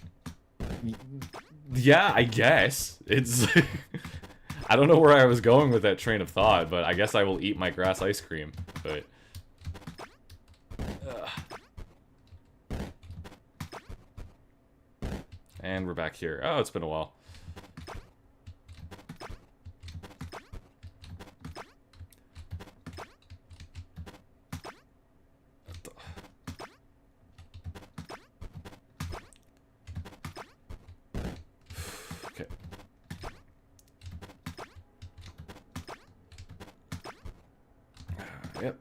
yeah, I guess it's. I don't know where I was going with that train of thought, but I guess I will eat my grass ice cream. But and we're back here. Oh, it's been a while. Okay. Yep.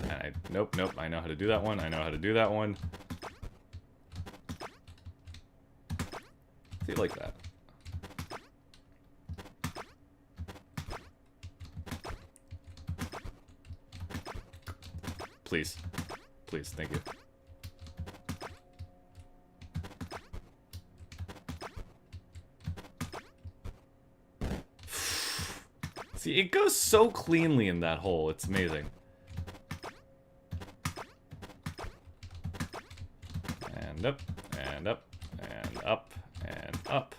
And nope, I know how to do that one. I know how to do that one. See, like that. Please. Please, thank you. See, it goes so cleanly in that hole. It's amazing. And up, and up, and up, and up.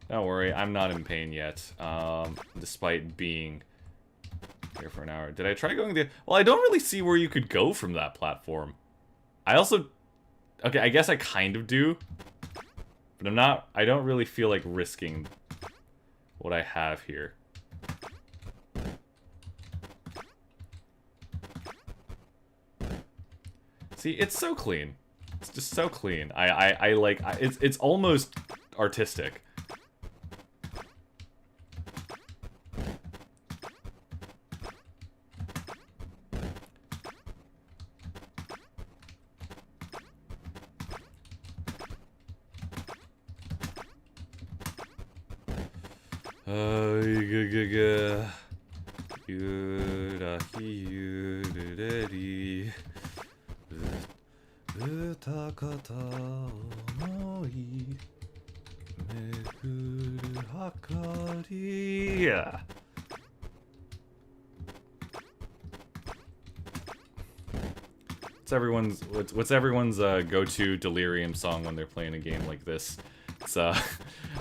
Don't worry, I'm not in pain yet, despite being here for an hour. Did I try going the... Well, I don't really see where you could go from that platform. I also... Okay, I guess I kind of do. But I'm not... I don't really feel like risking what I have here. See, it's so clean. It's just so clean. I like... It's almost artistic. What's everyone's go-to delirium song when they're playing a game like this? It's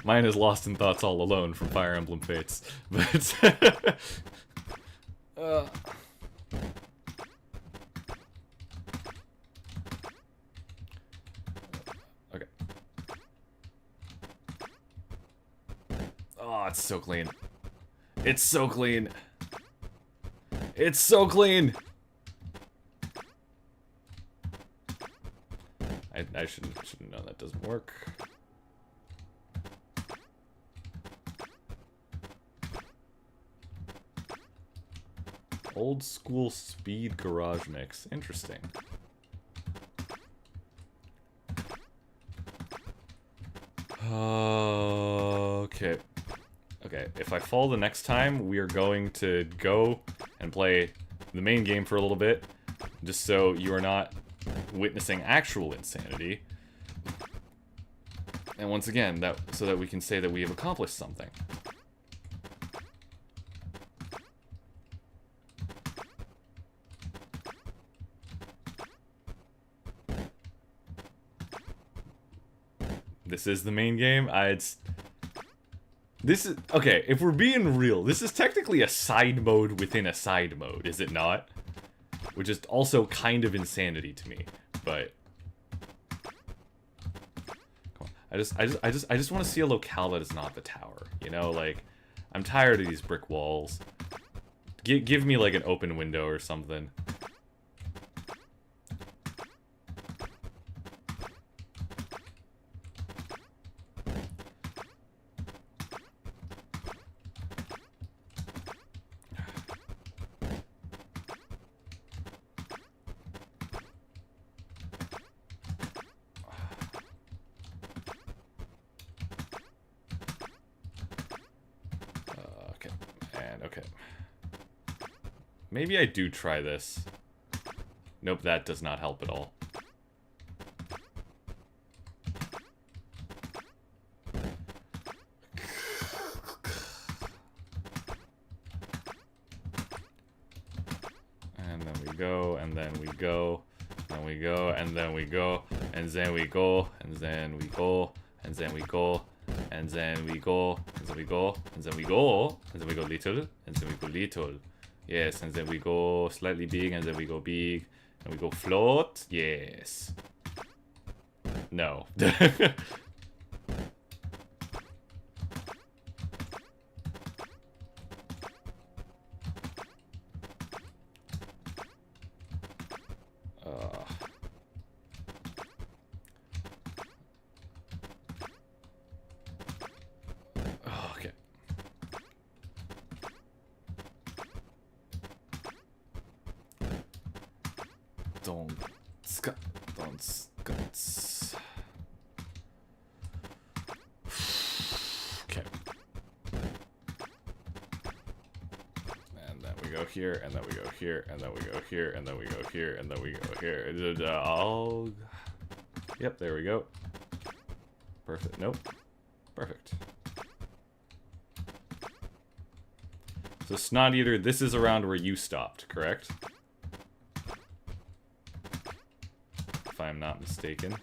mine is Lost in Thoughts All Alone from Fire Emblem Fates. But okay. Oh, it's so clean. It's so clean. It's so clean. I shouldn't know that doesn't work. Old school speed garage mix. Interesting. Okay. Okay, if I fall the next time, we are going to go and play the main game for a little bit, just so you are not witnessing actual insanity. And once again, so that we can say that we have accomplished something. This is the main game. This is okay. If we're being real, this is technically a side mode within a side mode, is it not? Which is also kind of insanity to me, but I just want to see a locale that is not the tower. You know, like, I'm tired of these brick walls. Give me like an open window or something. Okay. Maybe I do try this. Nope, that does not help at all. And then we go, and then we go, and we go, and then we go, and then we go, and then we go, and then we go. And then we go, and then we go, and then we go, and then we go little, and then we go little. Yes, and then we go slightly big, and then we go big, and we go float. Yes. No. Here, and then we go here, and then we go here, and then we go here, and then we go here. All... Yep, there we go. Perfect. Nope. Perfect. So, Snot Eater, this is around where you stopped, correct? If I'm not mistaken.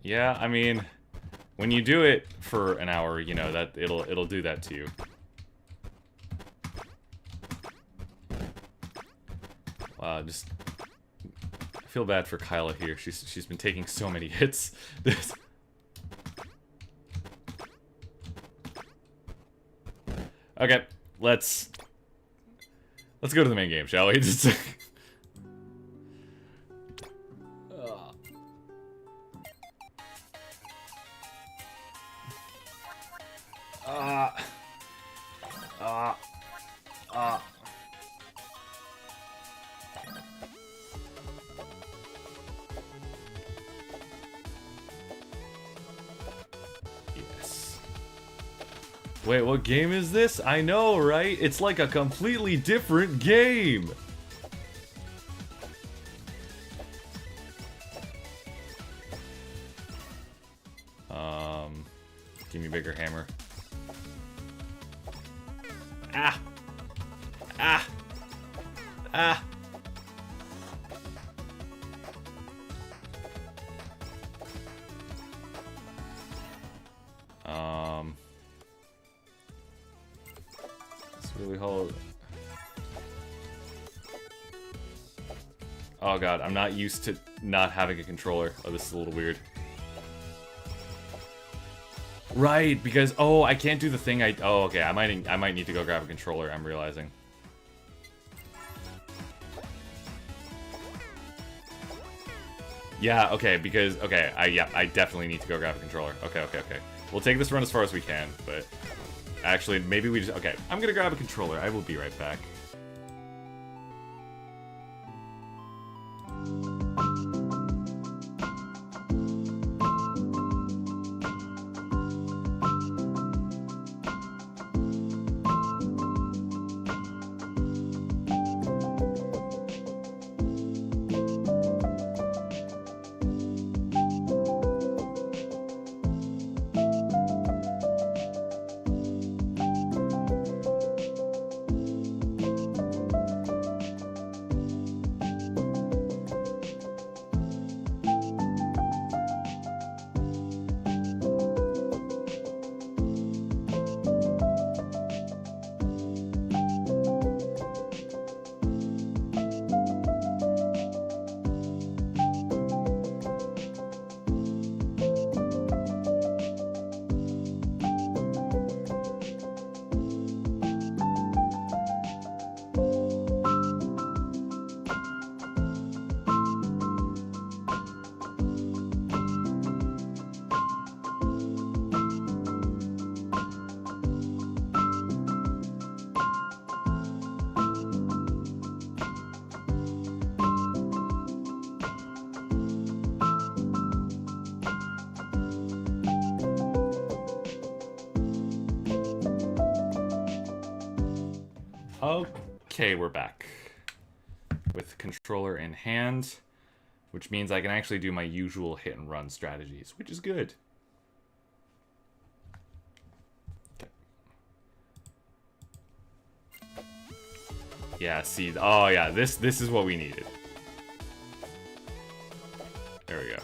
Yeah, I mean, when you do it for an hour, you know, that it'll do that to you. Wow, just I feel bad for Kyla here. She's been taking so many hits. Okay, let's go to the main game, shall we? Yes. Wait, what game is this? I know, right? It's like a completely different game. Give me a bigger hammer. Ah! Ah! Ah! It's really hard. Oh god, I'm not used to not having a controller. Oh, this is a little weird. Right, because oh, I can't do the thing oh, okay, I might need to go grab a controller, I'm realizing. Yeah, okay, because okay, I definitely need to go grab a controller. Okay. We'll take this run as far as we can, but actually maybe we just okay, I'm going to grab a controller. I will be right back. Okay, we're back. With controller in hand, which means I can actually do my usual hit and run strategies, which is good. Okay. Yeah, see, oh yeah, this is what we needed. There we go.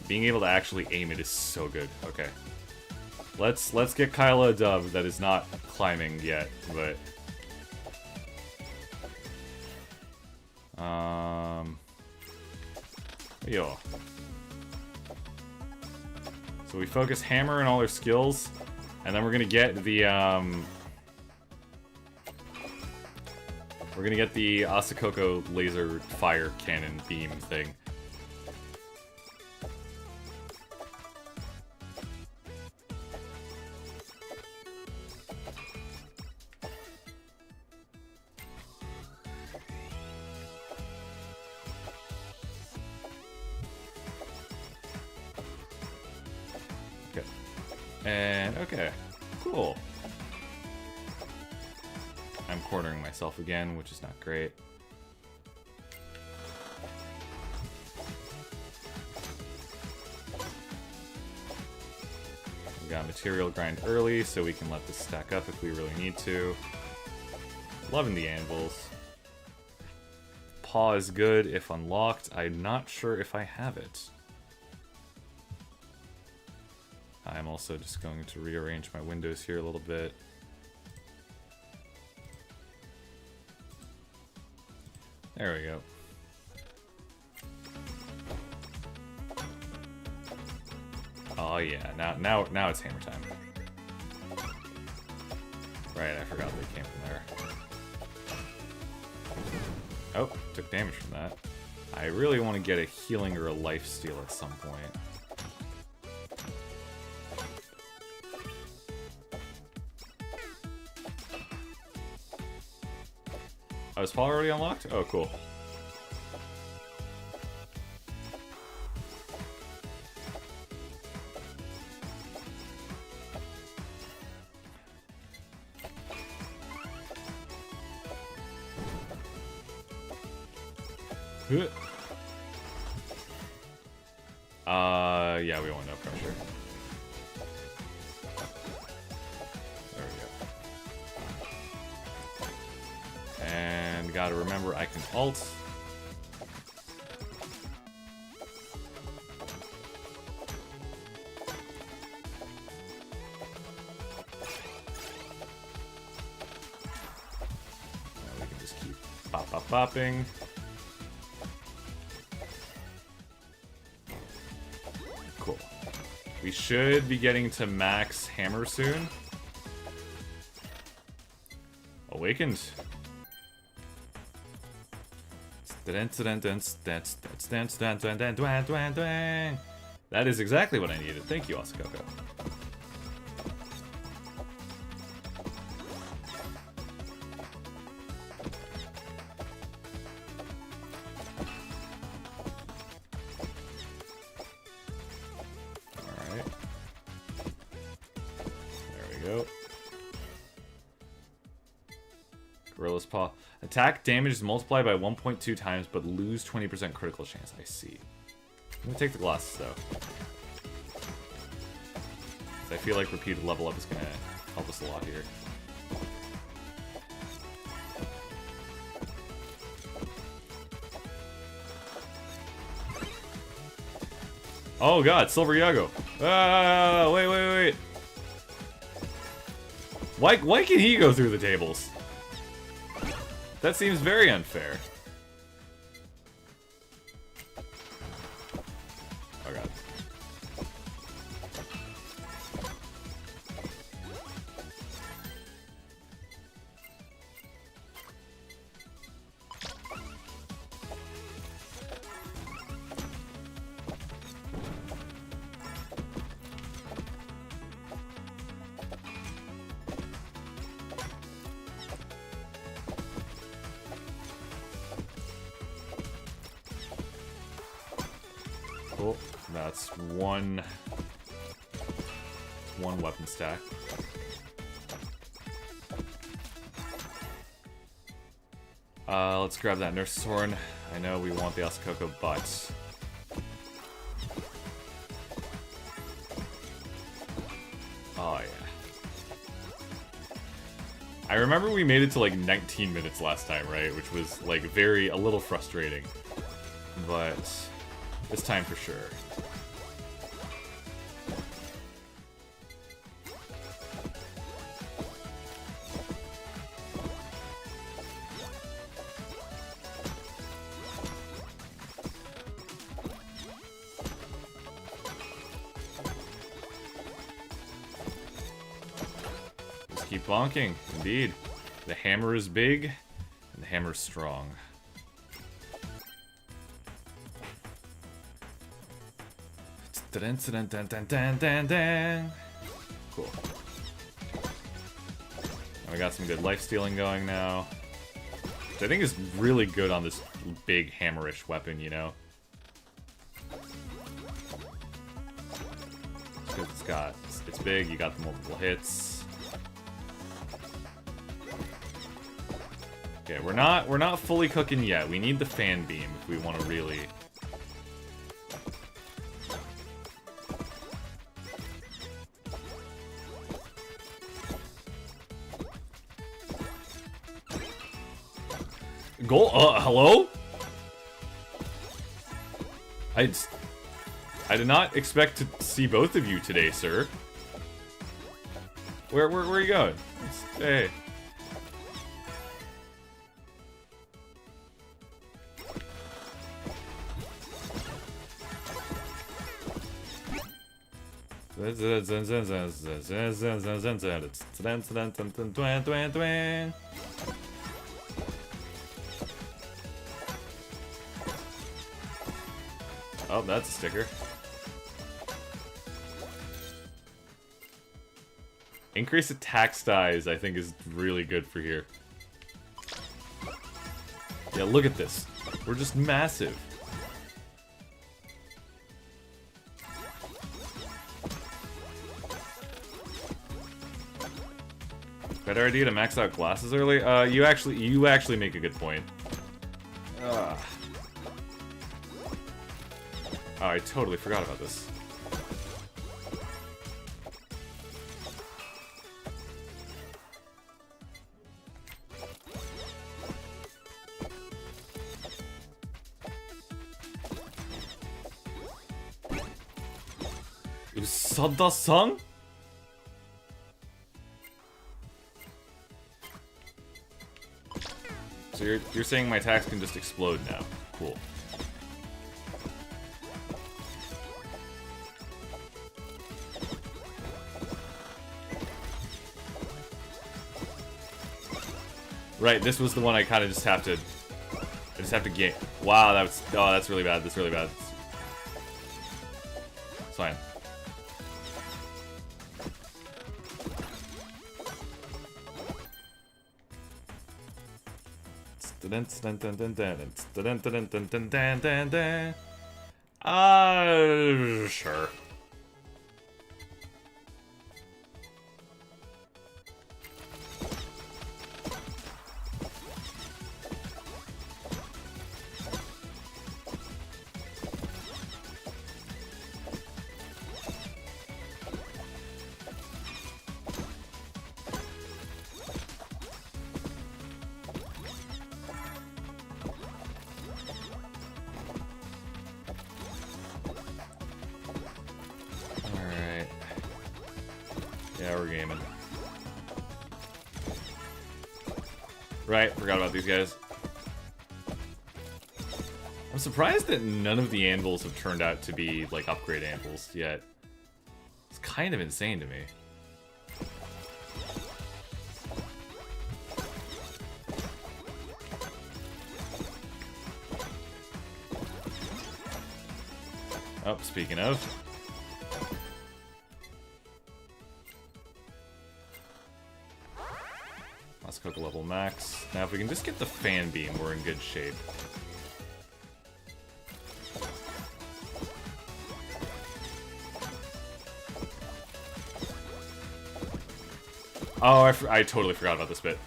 Being able to actually aim it is so good. Okay. Let's get Kyla a dub that is not climbing yet, but yo. So we focus hammer and all her skills, and then we're gonna get the Asakoko laser fire cannon beam thing. And, okay, cool. I'm cornering myself again, which is not great. We got material grind early, so we can let this stack up if we really need to. Loving the anvils. Paw is good if unlocked. I'm not sure if I have it. I'm also just going to rearrange my windows here a little bit. There we go. Oh yeah, now it's hammer time. Right, I forgot they came from there. Oh, took damage from that. I really want to get a healing or a lifesteal at some point. Oh, is Paul already unlocked? Oh, cool. Yeah, we want no pressure. There we go. And gotta remember I can ult. Now we can just keep bopping. Cool. We should be getting to max hammer soon. Awakened. That is exactly what I needed. Thank you, Asakoko. Alright. There we go. Gorilla's Paw. Attack damage is multiplied by 1.2 times, but lose 20% critical chance. I see. I'm gonna take the glasses, though. I feel like repeated level up is gonna help us a lot here. Oh god, Silver Yago. Ah, wait. Why can he go through the tables? That seems very unfair. Oh god. Cool. That's one weapon stack. Let's grab that Nurse's Horn. I know we want the Asakoko, but... Oh, yeah. I remember we made it to, like, 19 minutes last time, right? Which was, like, a little frustrating. But this time for sure. Keep bonking, indeed. The hammer is big, and the hammer is strong. Cool. And we got some good life stealing going now. Which I think is really good on this big hammerish weapon, you know? Because it's big, you got the multiple hits. Okay, we're not fully cooking yet. We need the fan beam if we want to really... Hello? I did not expect to see both of you today, sir. Where are you going? Hey. Oh, that's a sticker. Increase attack size, I think, is really good for here. Yeah, look at this. We're just massive. Better idea to max out glasses early? You actually make a good point. Oh, I totally forgot about this. Usada-san? So you're saying my attacks can just explode now. Cool. Right, this was the one I kind of just have to get. Wow, that's really bad. That's really bad. It's fine. Sure. Right, forgot about these guys. I'm surprised that none of the anvils have turned out to be, like, upgrade anvils yet. It's kind of insane to me. Oh, speaking of... Let's cook a level max. Now if we can just get the fan beam, we're in good shape. Oh, I totally forgot about this bit.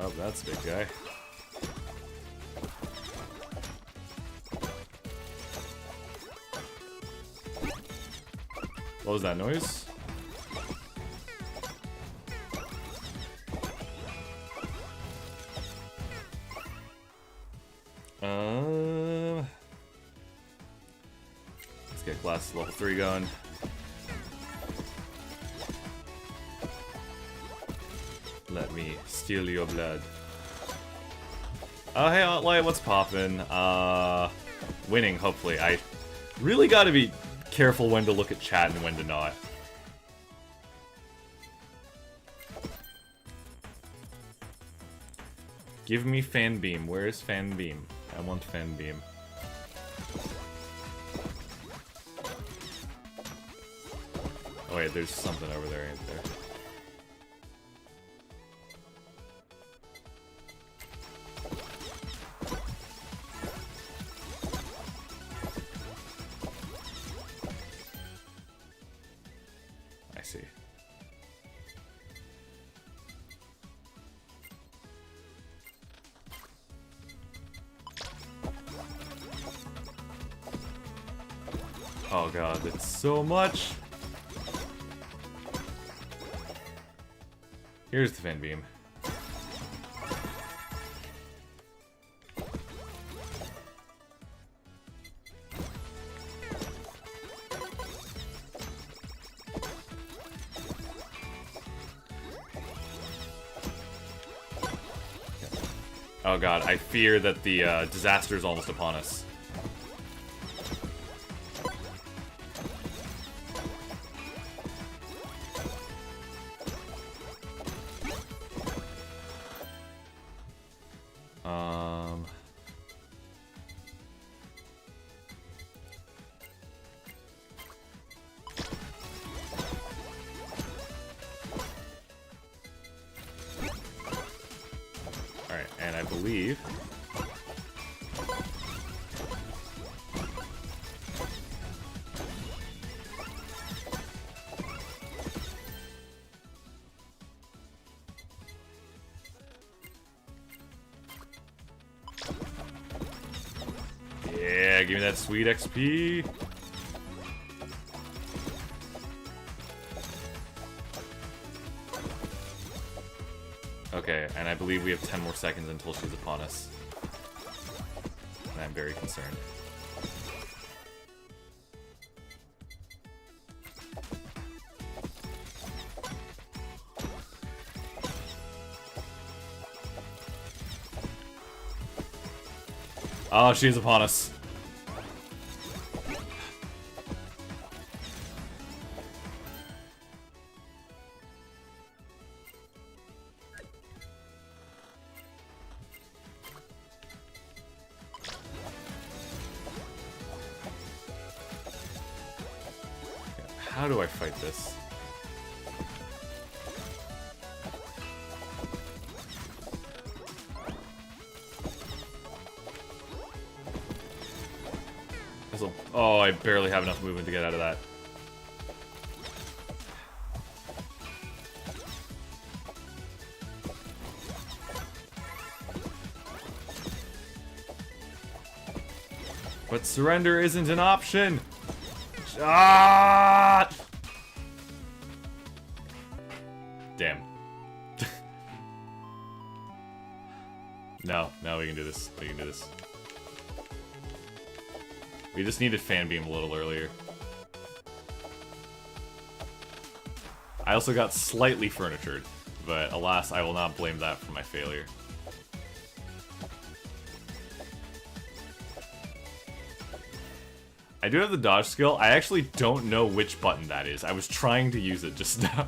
Oh, that's a big guy. What was that noise? Let's get glass level 3 going. Let me steal your blood. Oh, hey, Outlight, what's poppin'? Winning, hopefully. I really gotta be careful when to look at chat and when to not. Give me Fan Beam. Where is Fan Beam? I want Fan Beam. Oh wait, there's something over there, ain't there? I see. Oh god, it's so much! Here's the Fan Beam. Oh god, I fear that the disaster is almost upon us. Alright, and I believe... Yeah, give me that sweet XP. Okay, and I believe we have 10 more seconds until she's upon us. And I'm very concerned. Oh, she's upon us. How do I fight this? Oh, I barely have enough movement to get out of that. But surrender isn't an option! Ah! Damn. No, we can do this. We can do this. We just needed Fan Beam a little earlier. I also got slightly furnitured, but alas, I will not blame that for my failure. I do have the dodge skill. I actually don't know which button that is. I was trying to use it just now.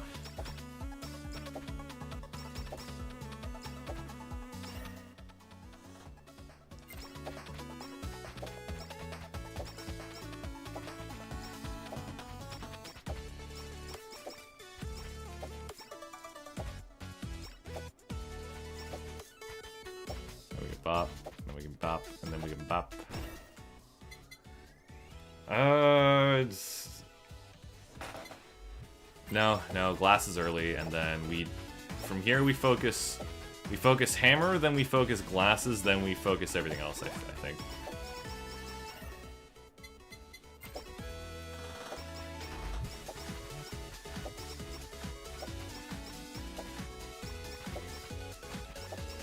Bop, then we can bop, and then we can bop. No, glass is early, and then from here we focus We focus hammer, then we focus glasses, then we focus everything else, I think.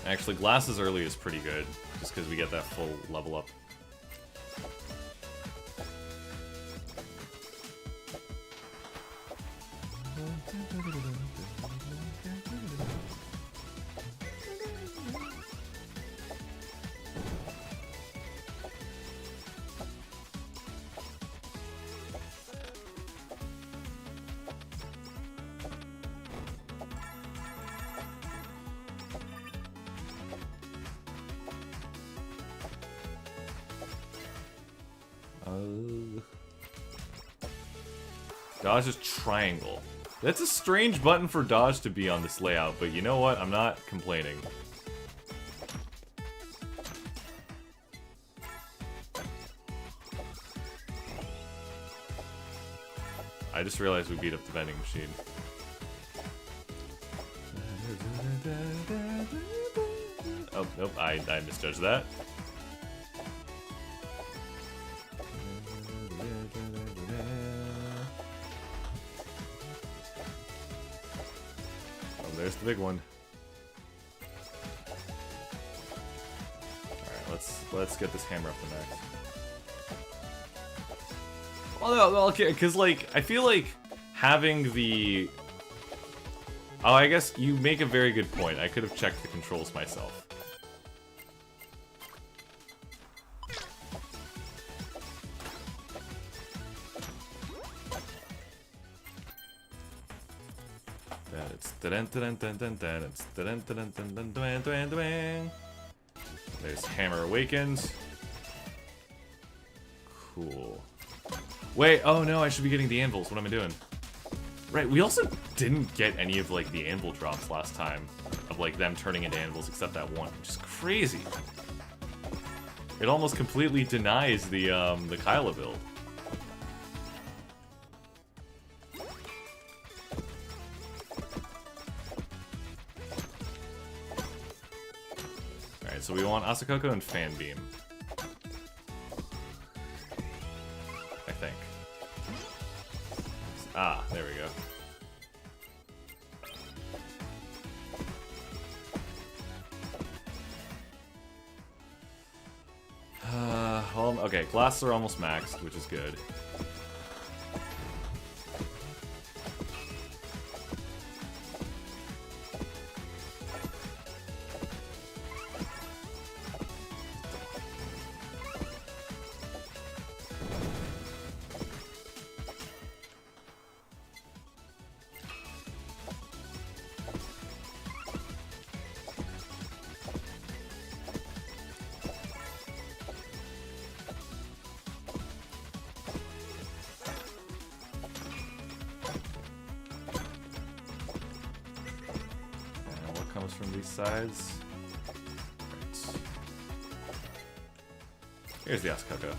Actually, glasses early is pretty good, just because we get that full level up. Dodge is triangle. That's a strange button for dodge to be on this layout, but you know what? I'm not complaining. I just realized we beat up the vending machine. Oh, nope, I misjudged that. There's the big one. Alright, let's get this hammer up the neck. Well, okay, because, like, I feel like having the... Oh, I guess you make a very good point. I could have checked the controls myself. There's Hammer Awakens. Cool. Wait, oh no, I should be getting the anvils. What am I doing? Right, we also didn't get any of, like, the anvil drops last time. Of, like, them turning into anvils, except that one, which is crazy. It almost completely denies the Kyla build. So we want Asakoko and Fan Beam. I think. Ah, there we go. Well, okay, glasses are almost maxed, which is good. From these sides. Right. Here's the Asakoko,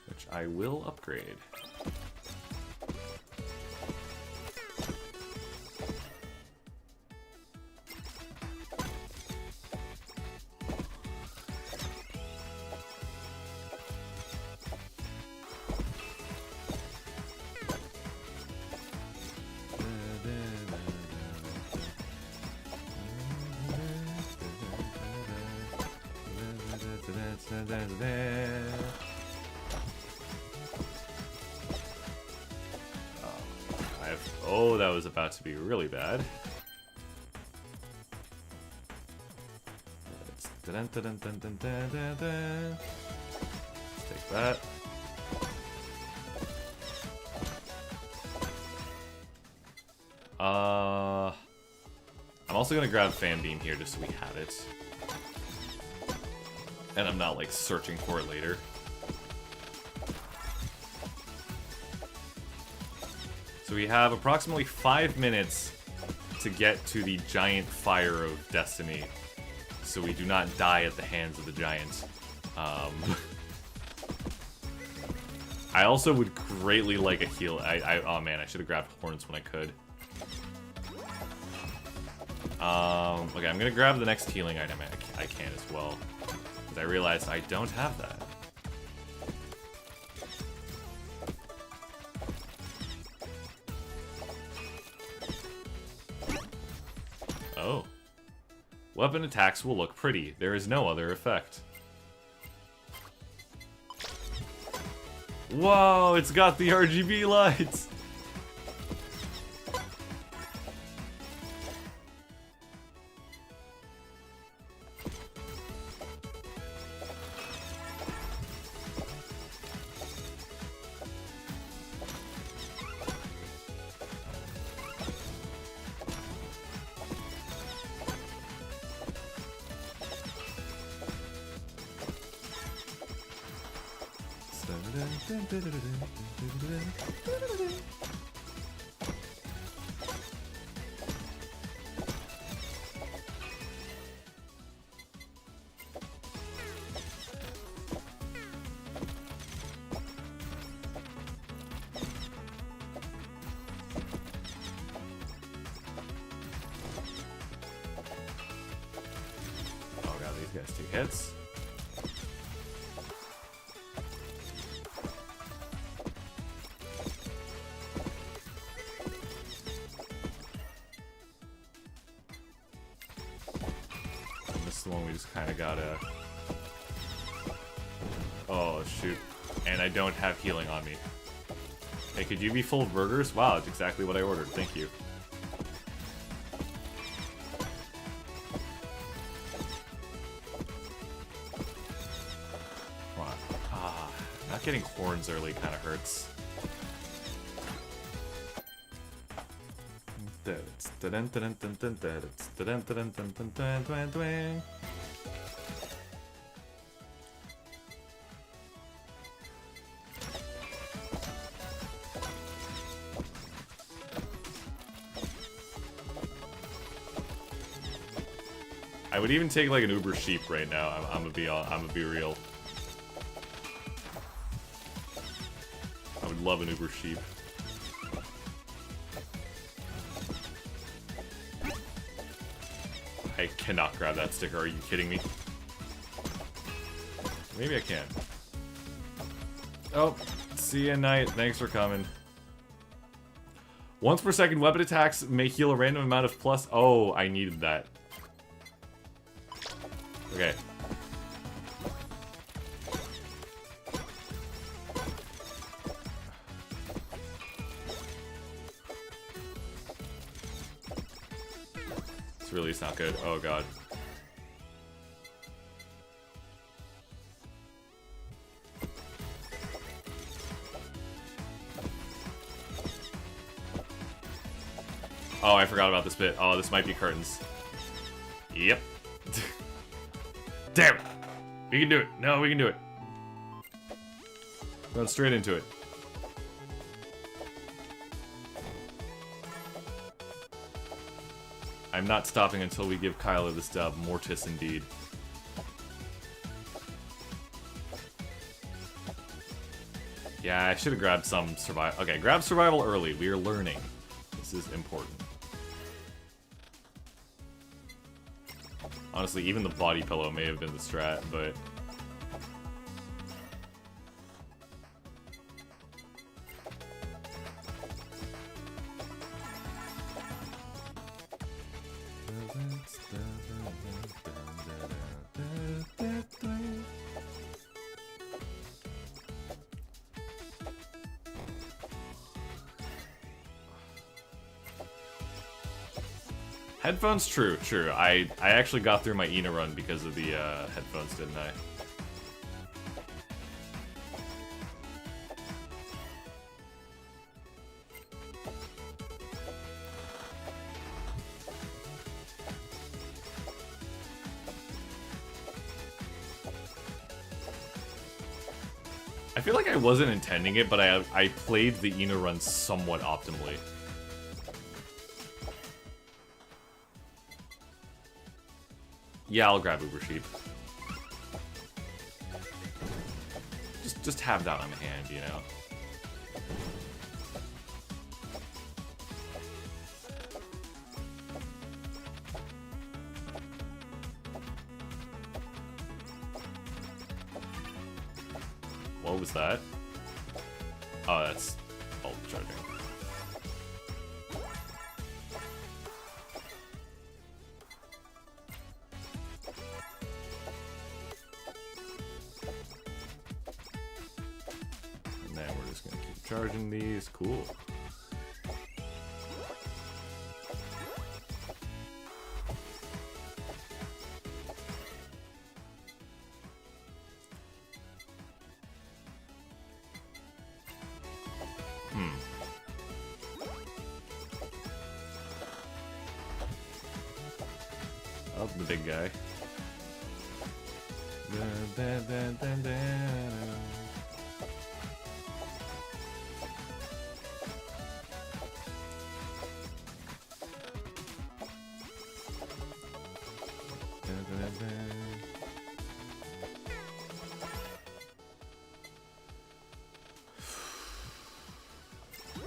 which I will upgrade. Oh, that was about to be really bad. Let's take that. I'm also gonna grab Fan Beam here just so we have it. And I'm not, like, searching for it later. So we have approximately 5 minutes to get to the giant fire of destiny, so we do not die at the hands of the giant. I also would greatly like a heal. Oh man, I should have grabbed horns when I could. Okay, I'm gonna grab the next healing item I can as well. Because I realized I don't have that. Oh. Weapon attacks will look pretty. There is no other effect. Whoa, it's got the RGB lights! Oh god, these guys take hits. The one we just kind of gotta... Oh, shoot. And I don't have healing on me. Hey, could you be full of burgers? Wow, that's exactly what I ordered. Thank you. Come on. Ah, not getting horns early kind of hurts. I would even take like an Uber sheep right now. I'm gonna be real. I would love an Uber sheep. I cannot grab that sticker. Are you kidding me? Maybe I can. Oh, see ya, Knight. Thanks for coming. Once per second, weapon attacks may heal a random amount of plus. Oh, I needed that. Okay. This really is not good. Oh god. Oh, I forgot about this bit. Oh, this might be curtains. Yep. Damn it! We can do it. No, we can do it. Run straight into it. I'm not stopping until we give Kyler this dub. Mortis indeed. Yeah, I should have grabbed some survival. Okay, grab survival early. We are learning. This is important. Honestly, even the body pillow may have been the strat, but... Headphones? True. I actually got through my Ina run because of the headphones, didn't I? I feel like I wasn't intending it, but I played the Ina run somewhat optimally. Yeah, I'll grab Uber Sheep. Just have that on hand, you know? What was that? Oh, that's ult charging. And then we're just gonna keep charging these. Cool. Oh, the big guy.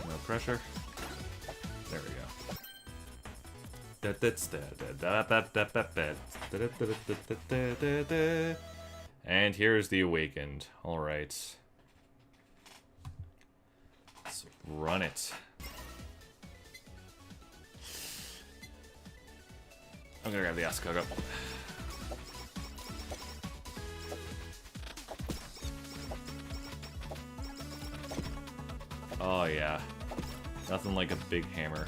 No pressure. There we go. And here's the Awakened. Alright. Let's run it. I'm gonna grab the Asakaga. Oh yeah. Nothing like a big hammer.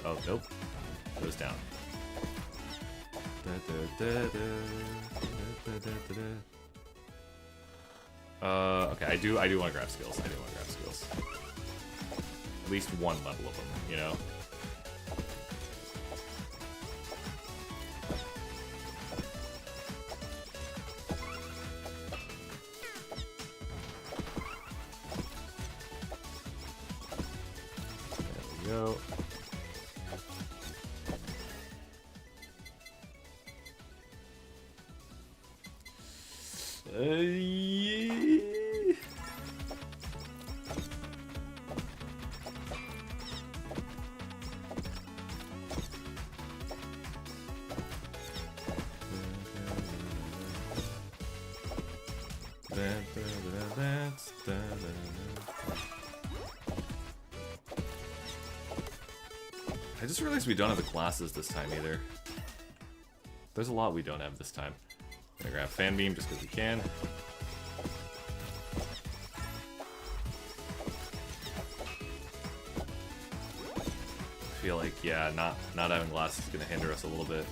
Oh, nope. Goes down. Okay, I do want to grab skills. At least one level of them, you know? There we go. I just realized we don't have the classes this time either. There's a lot we don't have this time. I'm gonna grab Fan Beam just because we can. I feel like, yeah, not having glasses is gonna hinder us a little bit.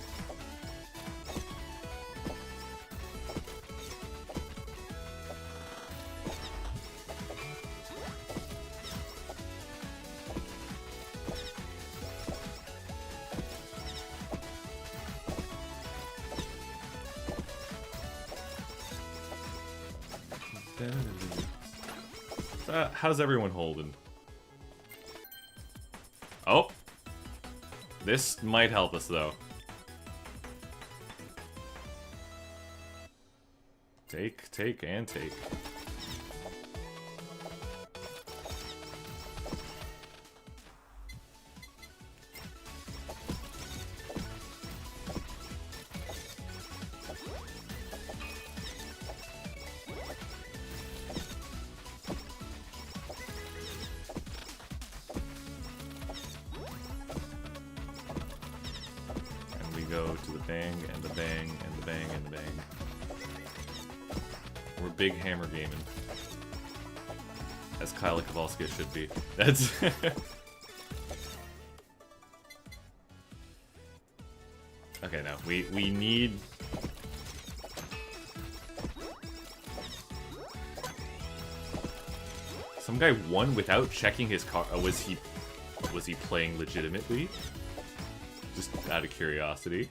How's everyone holding? Oh! This might help us, though. Take, and take. Go to the bang, and the bang, and the bang, and the bang. We're big hammer gaming. As Kyla Kowalski should be. That's... Okay, no. We need... Some guy won without checking his car. Was he playing legitimately? Just out of curiosity.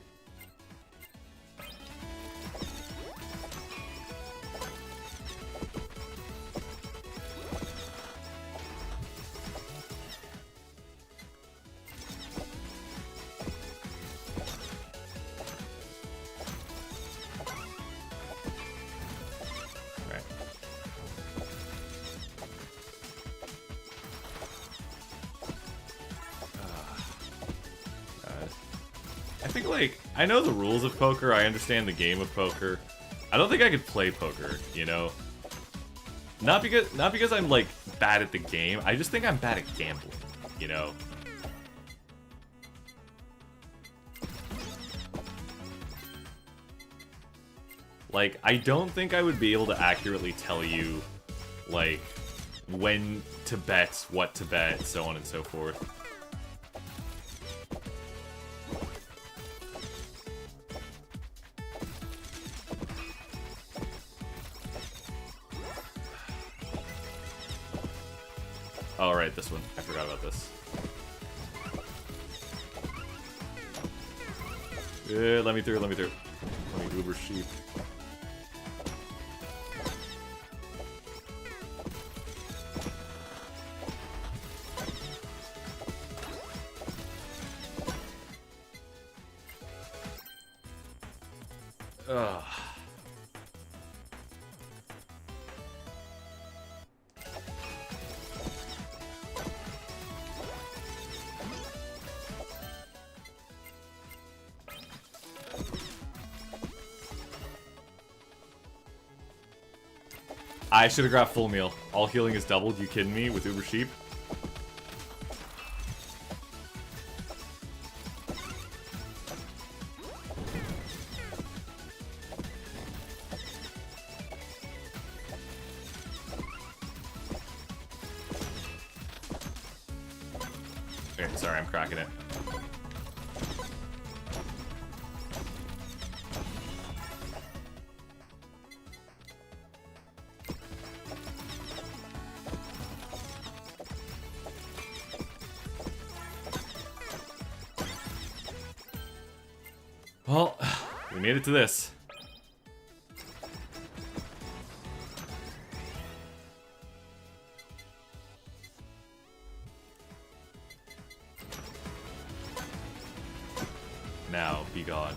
I think, like, I know the rules of poker, I understand the game of poker. I don't think I could play poker, you know? Not because I'm, like, bad at the game, I just think I'm bad at gambling, you know? Like, I don't think I would be able to accurately tell you, like, when to bet, what to bet, so on and so forth. Oh, right, this one. I forgot about this. Let me through, let me through. Let me Uber sheep. Ugh. I should have grabbed full meal. All healing is doubled. You kidding me with Uber sheep? Okay, sorry, I'm cracking it. Well, we made it to this. Now, be gone.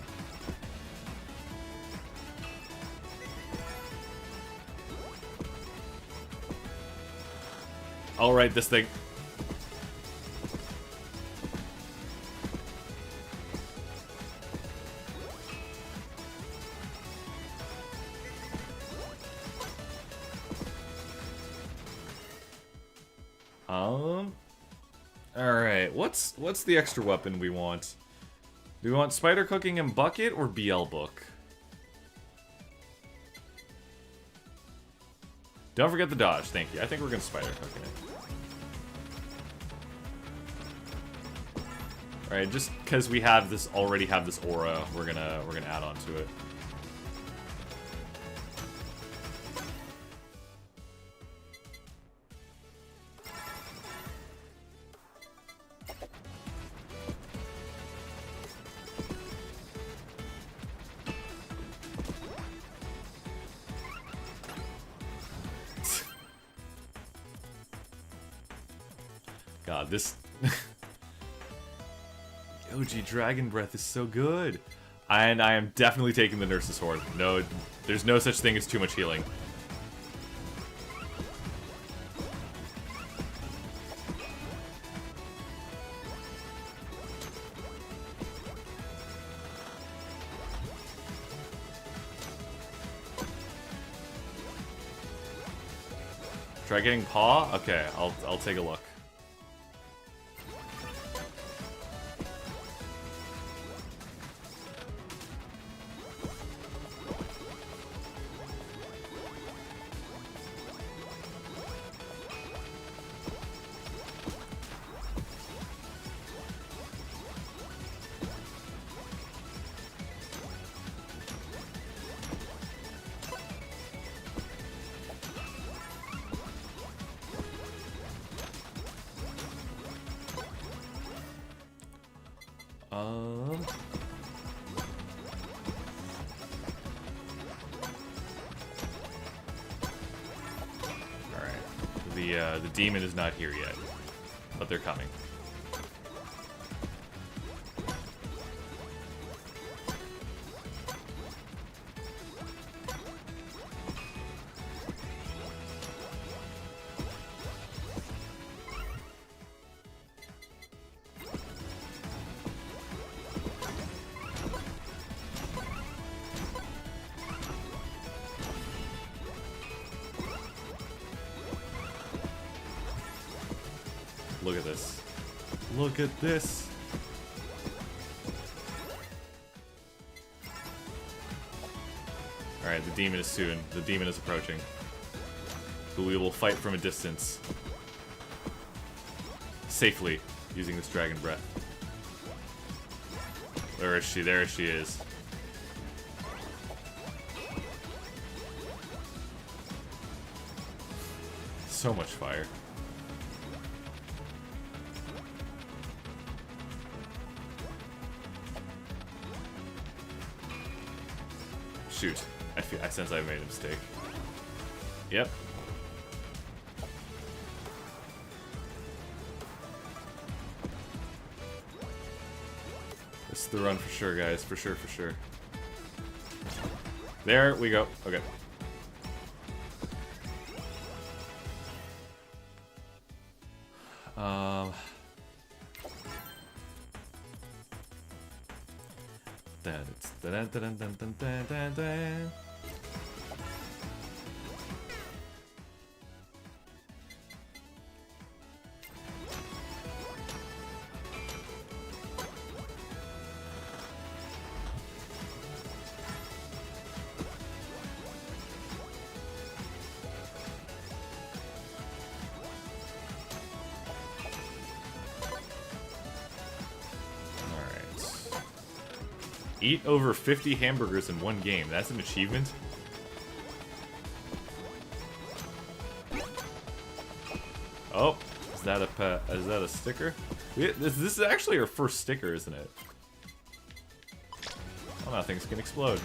All right, this thing. Alright, what's the extra weapon we want? Do we want Spider Cooking and Bucket or BL Book? Don't forget the dodge, thank you. I think we're gonna Spider Cooking it. Alright, just because we have this already have this aura, we're gonna add on to it. God, this OG Dragon Breath is so good. And I am definitely taking the Nurse's Horn. No, there's no such thing as too much healing. Try getting Paw? Okay, I'll take a look. The demon is not here yet, but they're coming. Look at this. Look at this. Alright, the demon is soon. The demon is approaching. But we will fight from a distance. Safely, using this dragon breath. Where is she? There she is. So much fire. Shoot. I sense I made a mistake. Yep. This is the run for sure, guys. For sure, for sure. There we go. Okay. Eat over 50 hamburgers in one game. That's an achievement. Oh, is that a sticker? This is actually our first sticker, isn't it? Oh, now things can explode.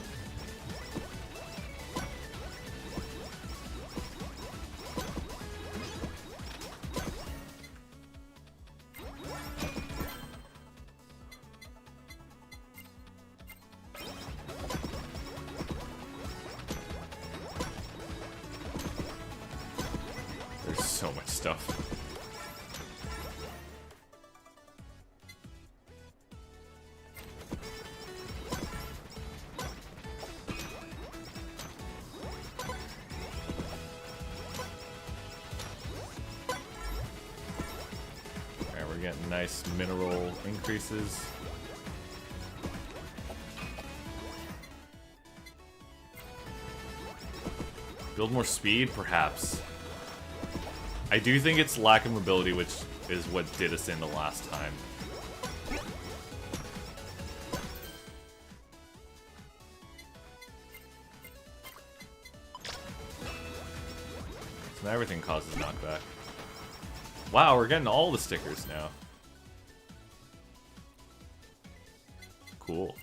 Nice mineral increases. Build more speed, perhaps. I do think it's lack of mobility, which is what did us in the last time. So now everything causes knockback. Wow, we're getting all the stickers now. Cool.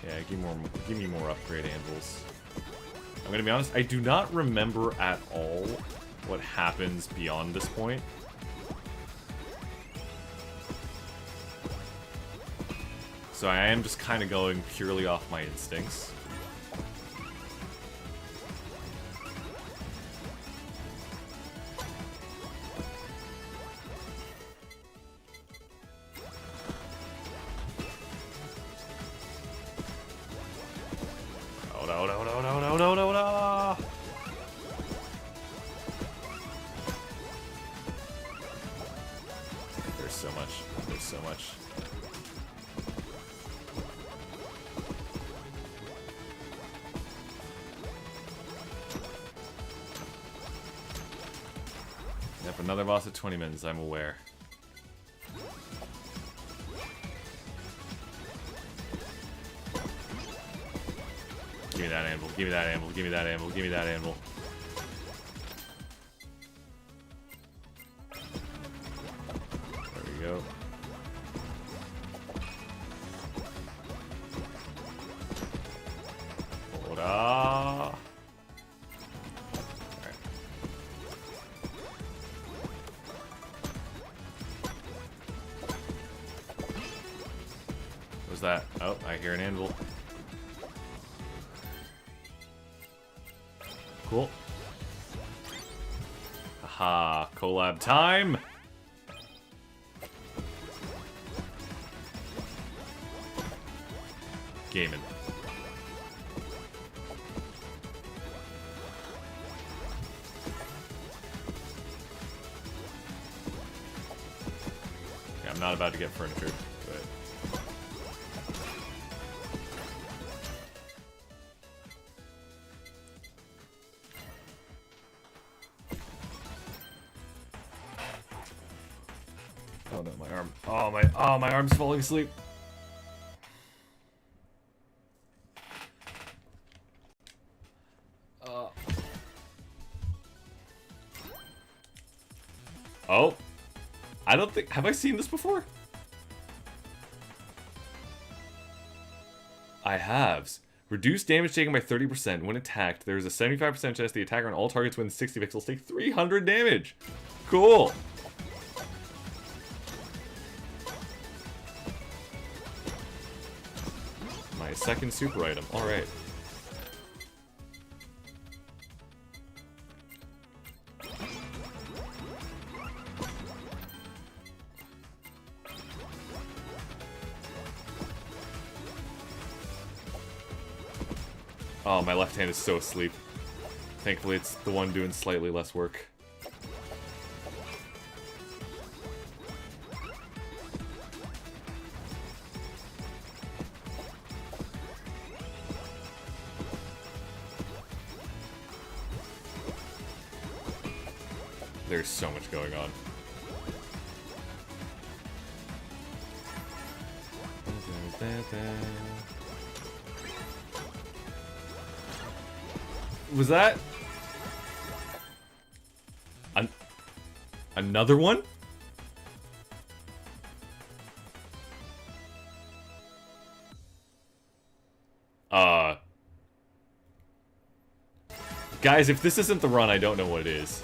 Yeah, give me more upgrade anvils. I'm gonna be honest, I do not remember at all what happens beyond this point. So I am just kind of going purely off my instincts. Another boss at 20 minutes, I'm aware. Give me that anvil, give me that anvil, give me that anvil, give me that anvil. There we go. Hold on. was that? Oh, I hear an anvil. Cool. Haha, collab time! Gaming. Yeah, I'm not about to get furniture, but... Oh no, my arm. Oh, my arm's falling asleep. Oh. I don't think... Have I seen this before? I have. Reduce damage taken by 30% when attacked. There is a 75% chance the attacker on all targets within 60 pixels take 300 damage. Cool. My second super item. Alright. Oh, my left hand is so asleep. Thankfully, it's the one doing slightly less work. There's so much going on. Was that... Another one? Guys, if this isn't the run, I don't know what it is.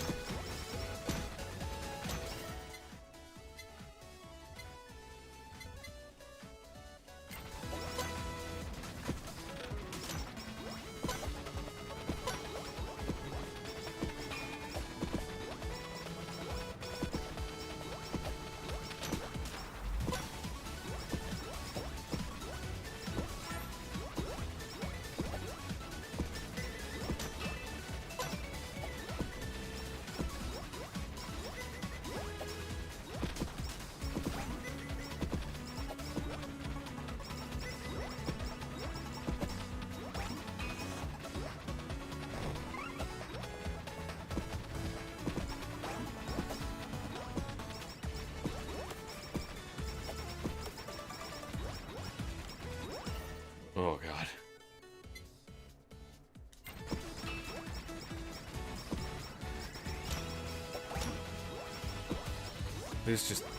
Oh, God.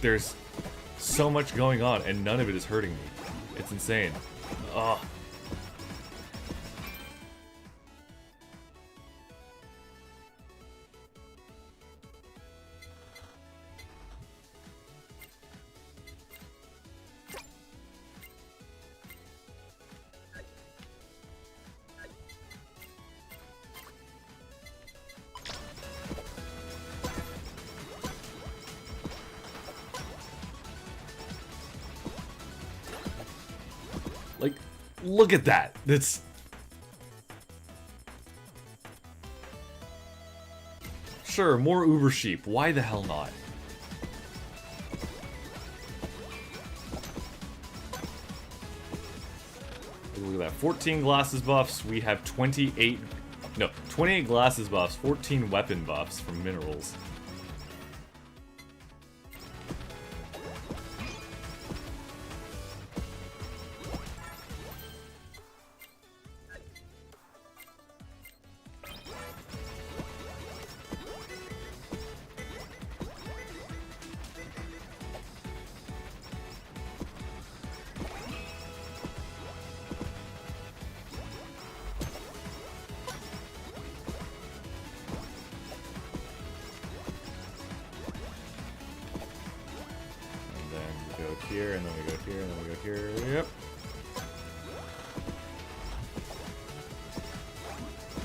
There's so much going on, and none of it is hurting me. It's insane. Ugh. Like, look at that. That's... Sure, more Uber sheep. Why the hell not? Look at that. 14 glasses buffs. We have 28... No, 28 glasses buffs, 14 weapon buffs from minerals.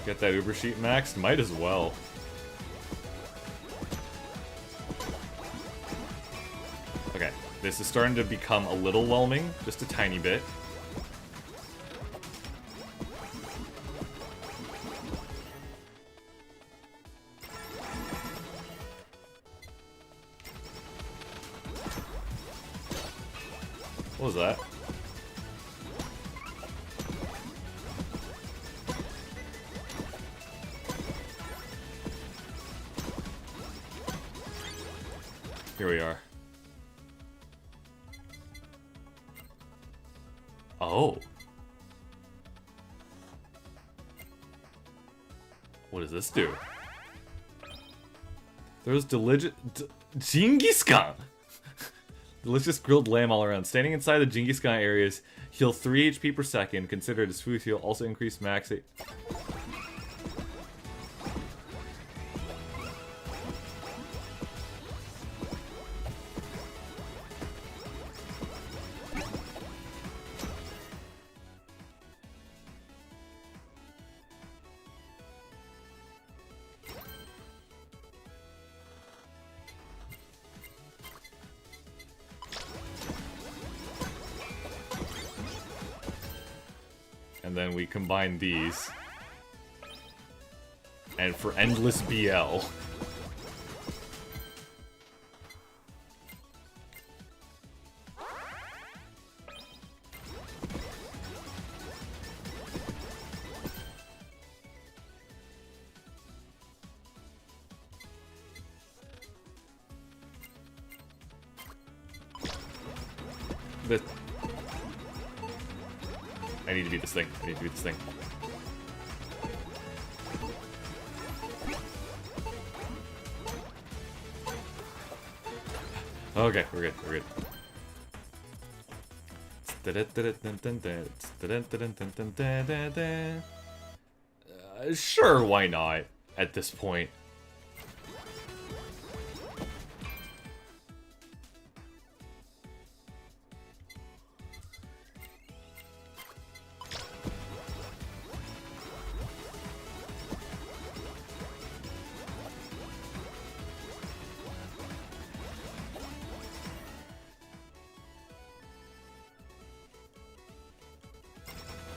Get that Uber sheet maxed? Might as well. Okay, this is starting to become a little whelming, just a tiny bit. What was that? Here we are. Oh. What does this do? There's Genghis Khan! Delicious grilled lamb all around. Standing inside the Genghis Khan areas, heal 3 HP per second. Considered as food heal. Also increase max. And then we combine these. And for endless BL. I need to beat this thing. I need to beat this thing. Okay, we're good. We're good. Sure, why not? At this point.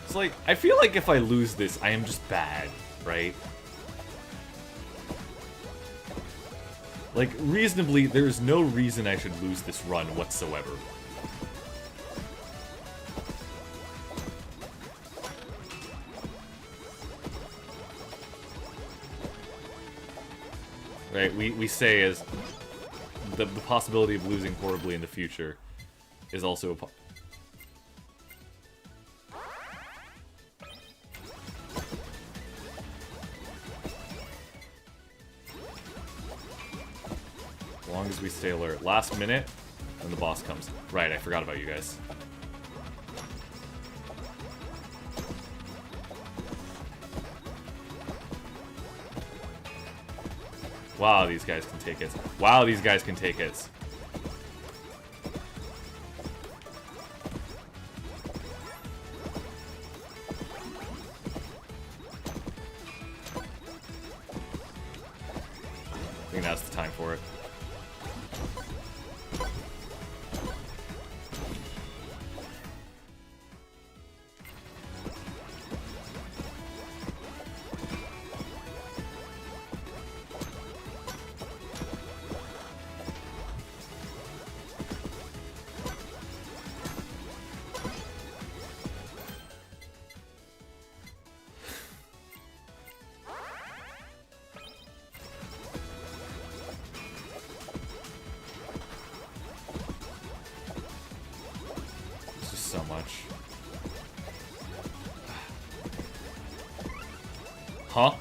It's like, I feel like if I lose this, I am just bad, right? Like, reasonably, there is no reason I should lose this run whatsoever. Right, we say as the possibility of losing horribly in the future is also a as long as we stay alert. Last minute, when the boss comes. Right, I forgot about you guys. Wow, these guys can take hits. Wow, these guys can take hits. I think that's the time for it. So much. Huh?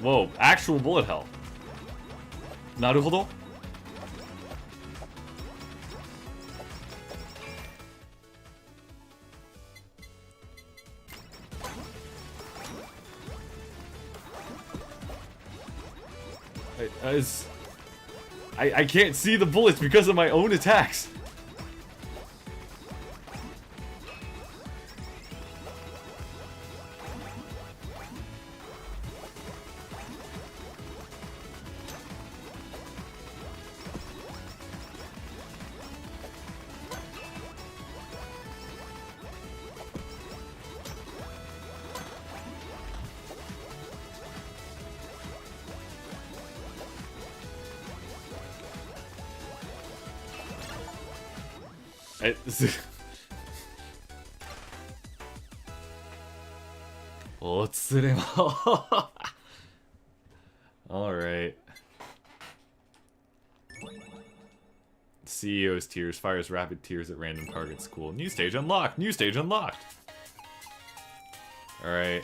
Whoa, actual bullet hell. Naruhodo? I can't see the bullets because of my own attacks. Alright. CEO's tears fires rapid tears at random targets. Cool. New stage unlocked! New stage unlocked! Alright.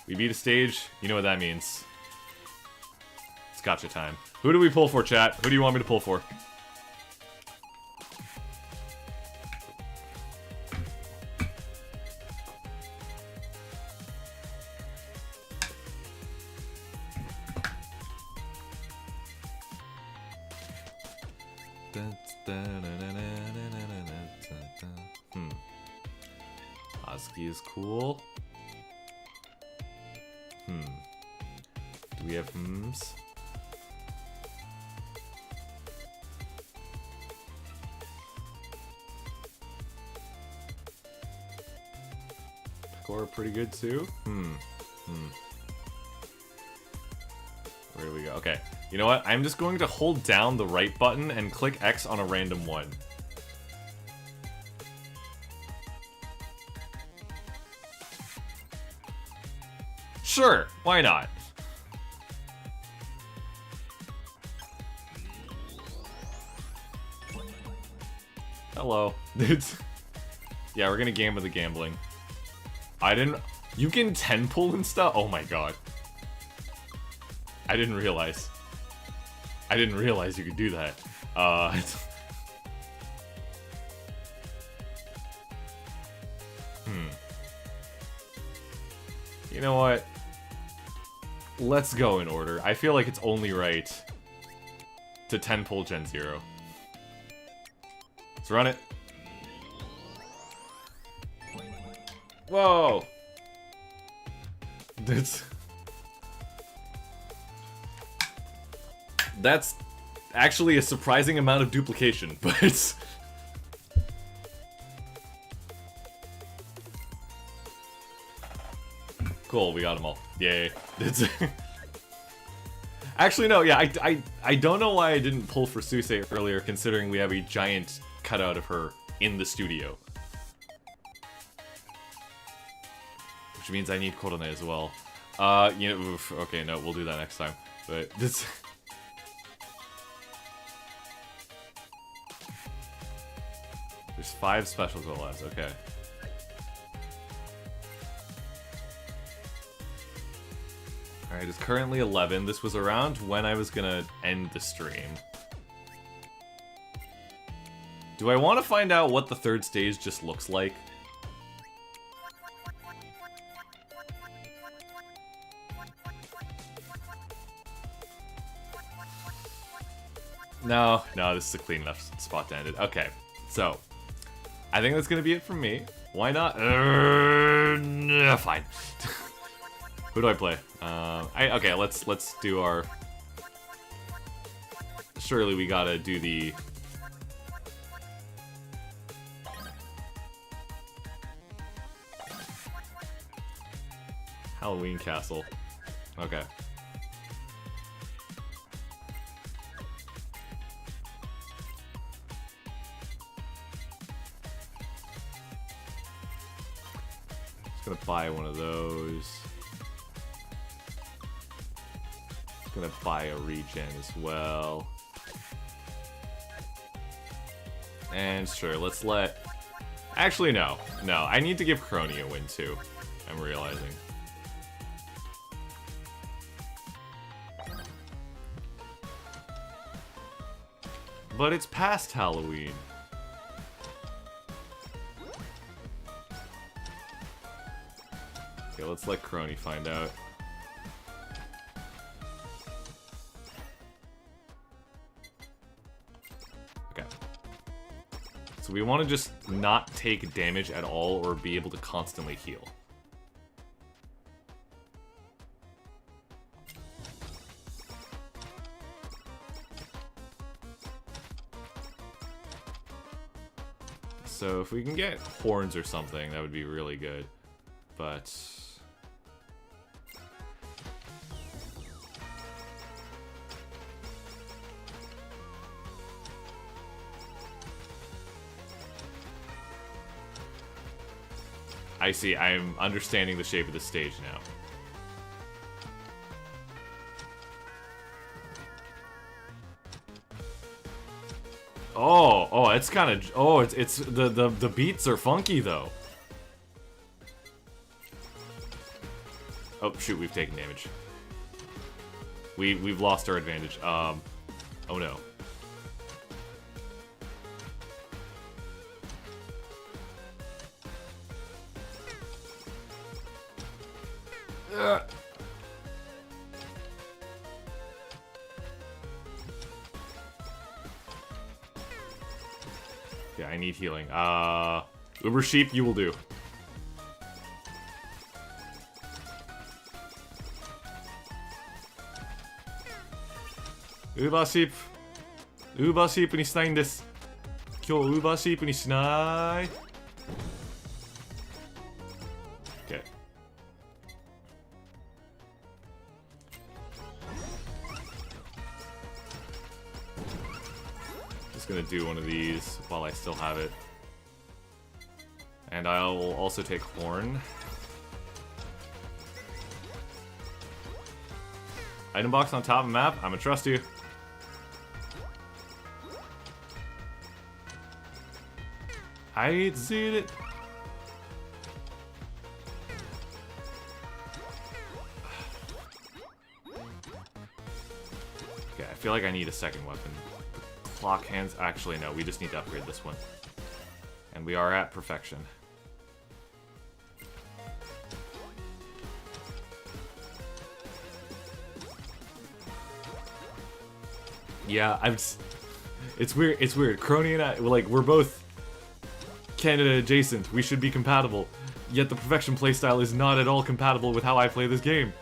We beat a stage. You know what that means. It's gotcha time. Who do we pull for, chat? Who do you want me to pull for? Husky is cool. Do we have hmms? Score pretty good too. Where do we go? Okay. You know what? I'm just going to hold down the right button and click X on a random one. Sure, why not? Hello. Yeah, we're gonna game with the gambling. I didn't... You can 10 pull and stuff? Oh my god. I didn't realize. I didn't realize you could do that. You know what? Let's go in order. I feel like it's only right to 10 pull Gen 0. Let's run it. Whoa! That's actually a surprising amount of duplication, but... Cool, we got them all. Yay. Actually, no, yeah, I don't know why I didn't pull for Suse earlier, considering we have a giant cutout of her in the studio. Which means I need Korone as well. You know, oof, okay, no, we'll do that next time. But this... There's 5 special collabs, okay. Alright, it's currently 11. This was around when I was gonna end the stream. Do I want to find out what the third stage just looks like? No, this is a clean enough spot to end it. Okay, so I think that's gonna be it from me. Why not? Fine. Who do I play? Okay, let's do our... Surely we gotta do the... Halloween Castle. Okay. Just gonna buy one of those. Gonna buy a regen as well. And sure, let's let... Actually, no. No, I need to give Crony a win too. I'm realizing. But it's past Halloween. Okay, let's let Crony find out. So we want to just not take damage at all or be able to constantly heal. So if we can get horns or something, that would be really good. But... I see. I'm understanding the shape of the stage now. Oh, it's kind of. Oh, it's the beats are funky though. Oh shoot, we've taken damage. We've lost our advantage. Oh no. Yeah, I need healing. Uber Sheep, you will do. Uber Sheep. Uber Sheep にしたいんです。今日 Uber Sheep にしない。Okay. Just gonna do one of these while I still have it. And I will also take Horn. Item box on top of the map. I'm gonna trust you. I see it. Okay, I feel like I need a second weapon. Clock hands. Actually, no. We just need to upgrade this one. And we are at perfection. Yeah, it's weird. It's weird. Crony and I, we're both Canada adjacent. We should be compatible. Yet the perfection playstyle is not at all compatible with how I play this game.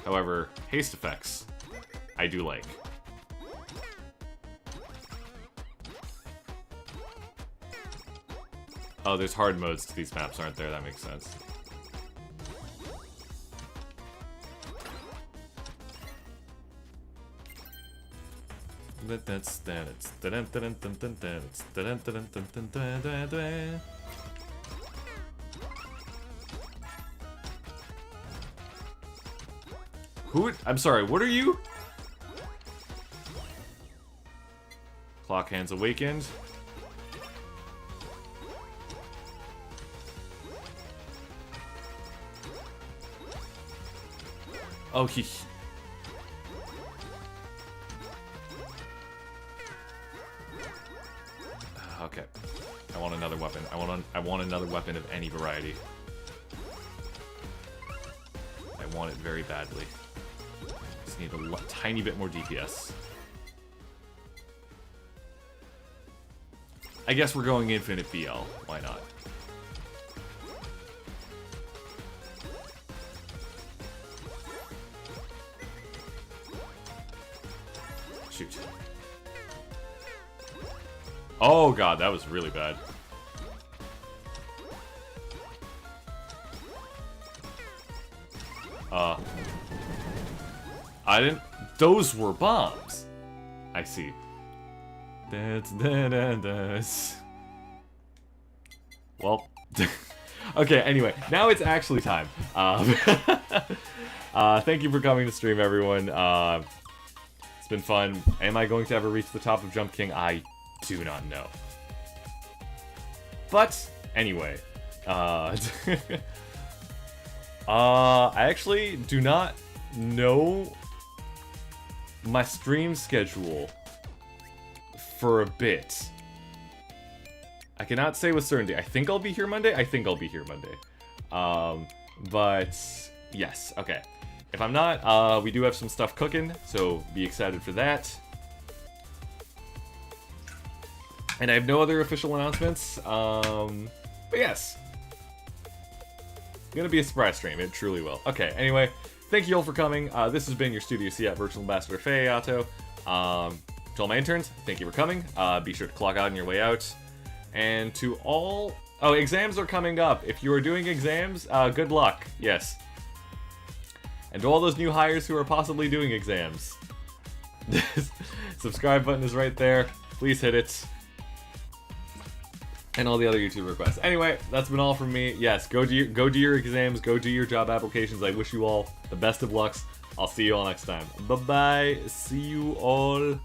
However, haste effects, I do like. Oh, there's hard modes to these maps, aren't there? That makes sense. Who? I'm sorry, what are you? Clock hands awakened. Oh, he... Okay. I want another weapon. I want another weapon of any variety. I want it very badly. Just need a tiny bit more DPS. I guess we're going infinite BL. Why not? Shoot. Oh god, that was really bad. I didn't... Those were bombs. I see. Well... Okay, anyway, now it's actually time. Thank you for coming to stream, everyone. It's been fun. Am I going to ever reach the top of Jump King? I do not know. But, anyway. I actually do not know my stream schedule for a bit. I cannot say with certainty. I think I'll be here Monday. I think I'll be here Monday. But, yes, okay. If I'm not, we do have some stuff cooking, so be excited for that. And I have no other official announcements, but yes. It's gonna be a surprise stream, it truly will. Okay, anyway, thank you all for coming. This has been your Studio SIAT Virtual Ambassador, Faye Ayato. To all my interns, thank you for coming. Be sure to clock out on your way out. And to all Oh, exams are coming up. If you are doing exams, good luck. Yes. And to all those new hires who are possibly doing exams. Subscribe button is right there. Please hit it. And all the other YouTube requests. Anyway, that's been all from me. Yes, go do your exams, go do your job applications. I wish you all the best of lucks. I'll see you all next time. Bye-bye. See you all.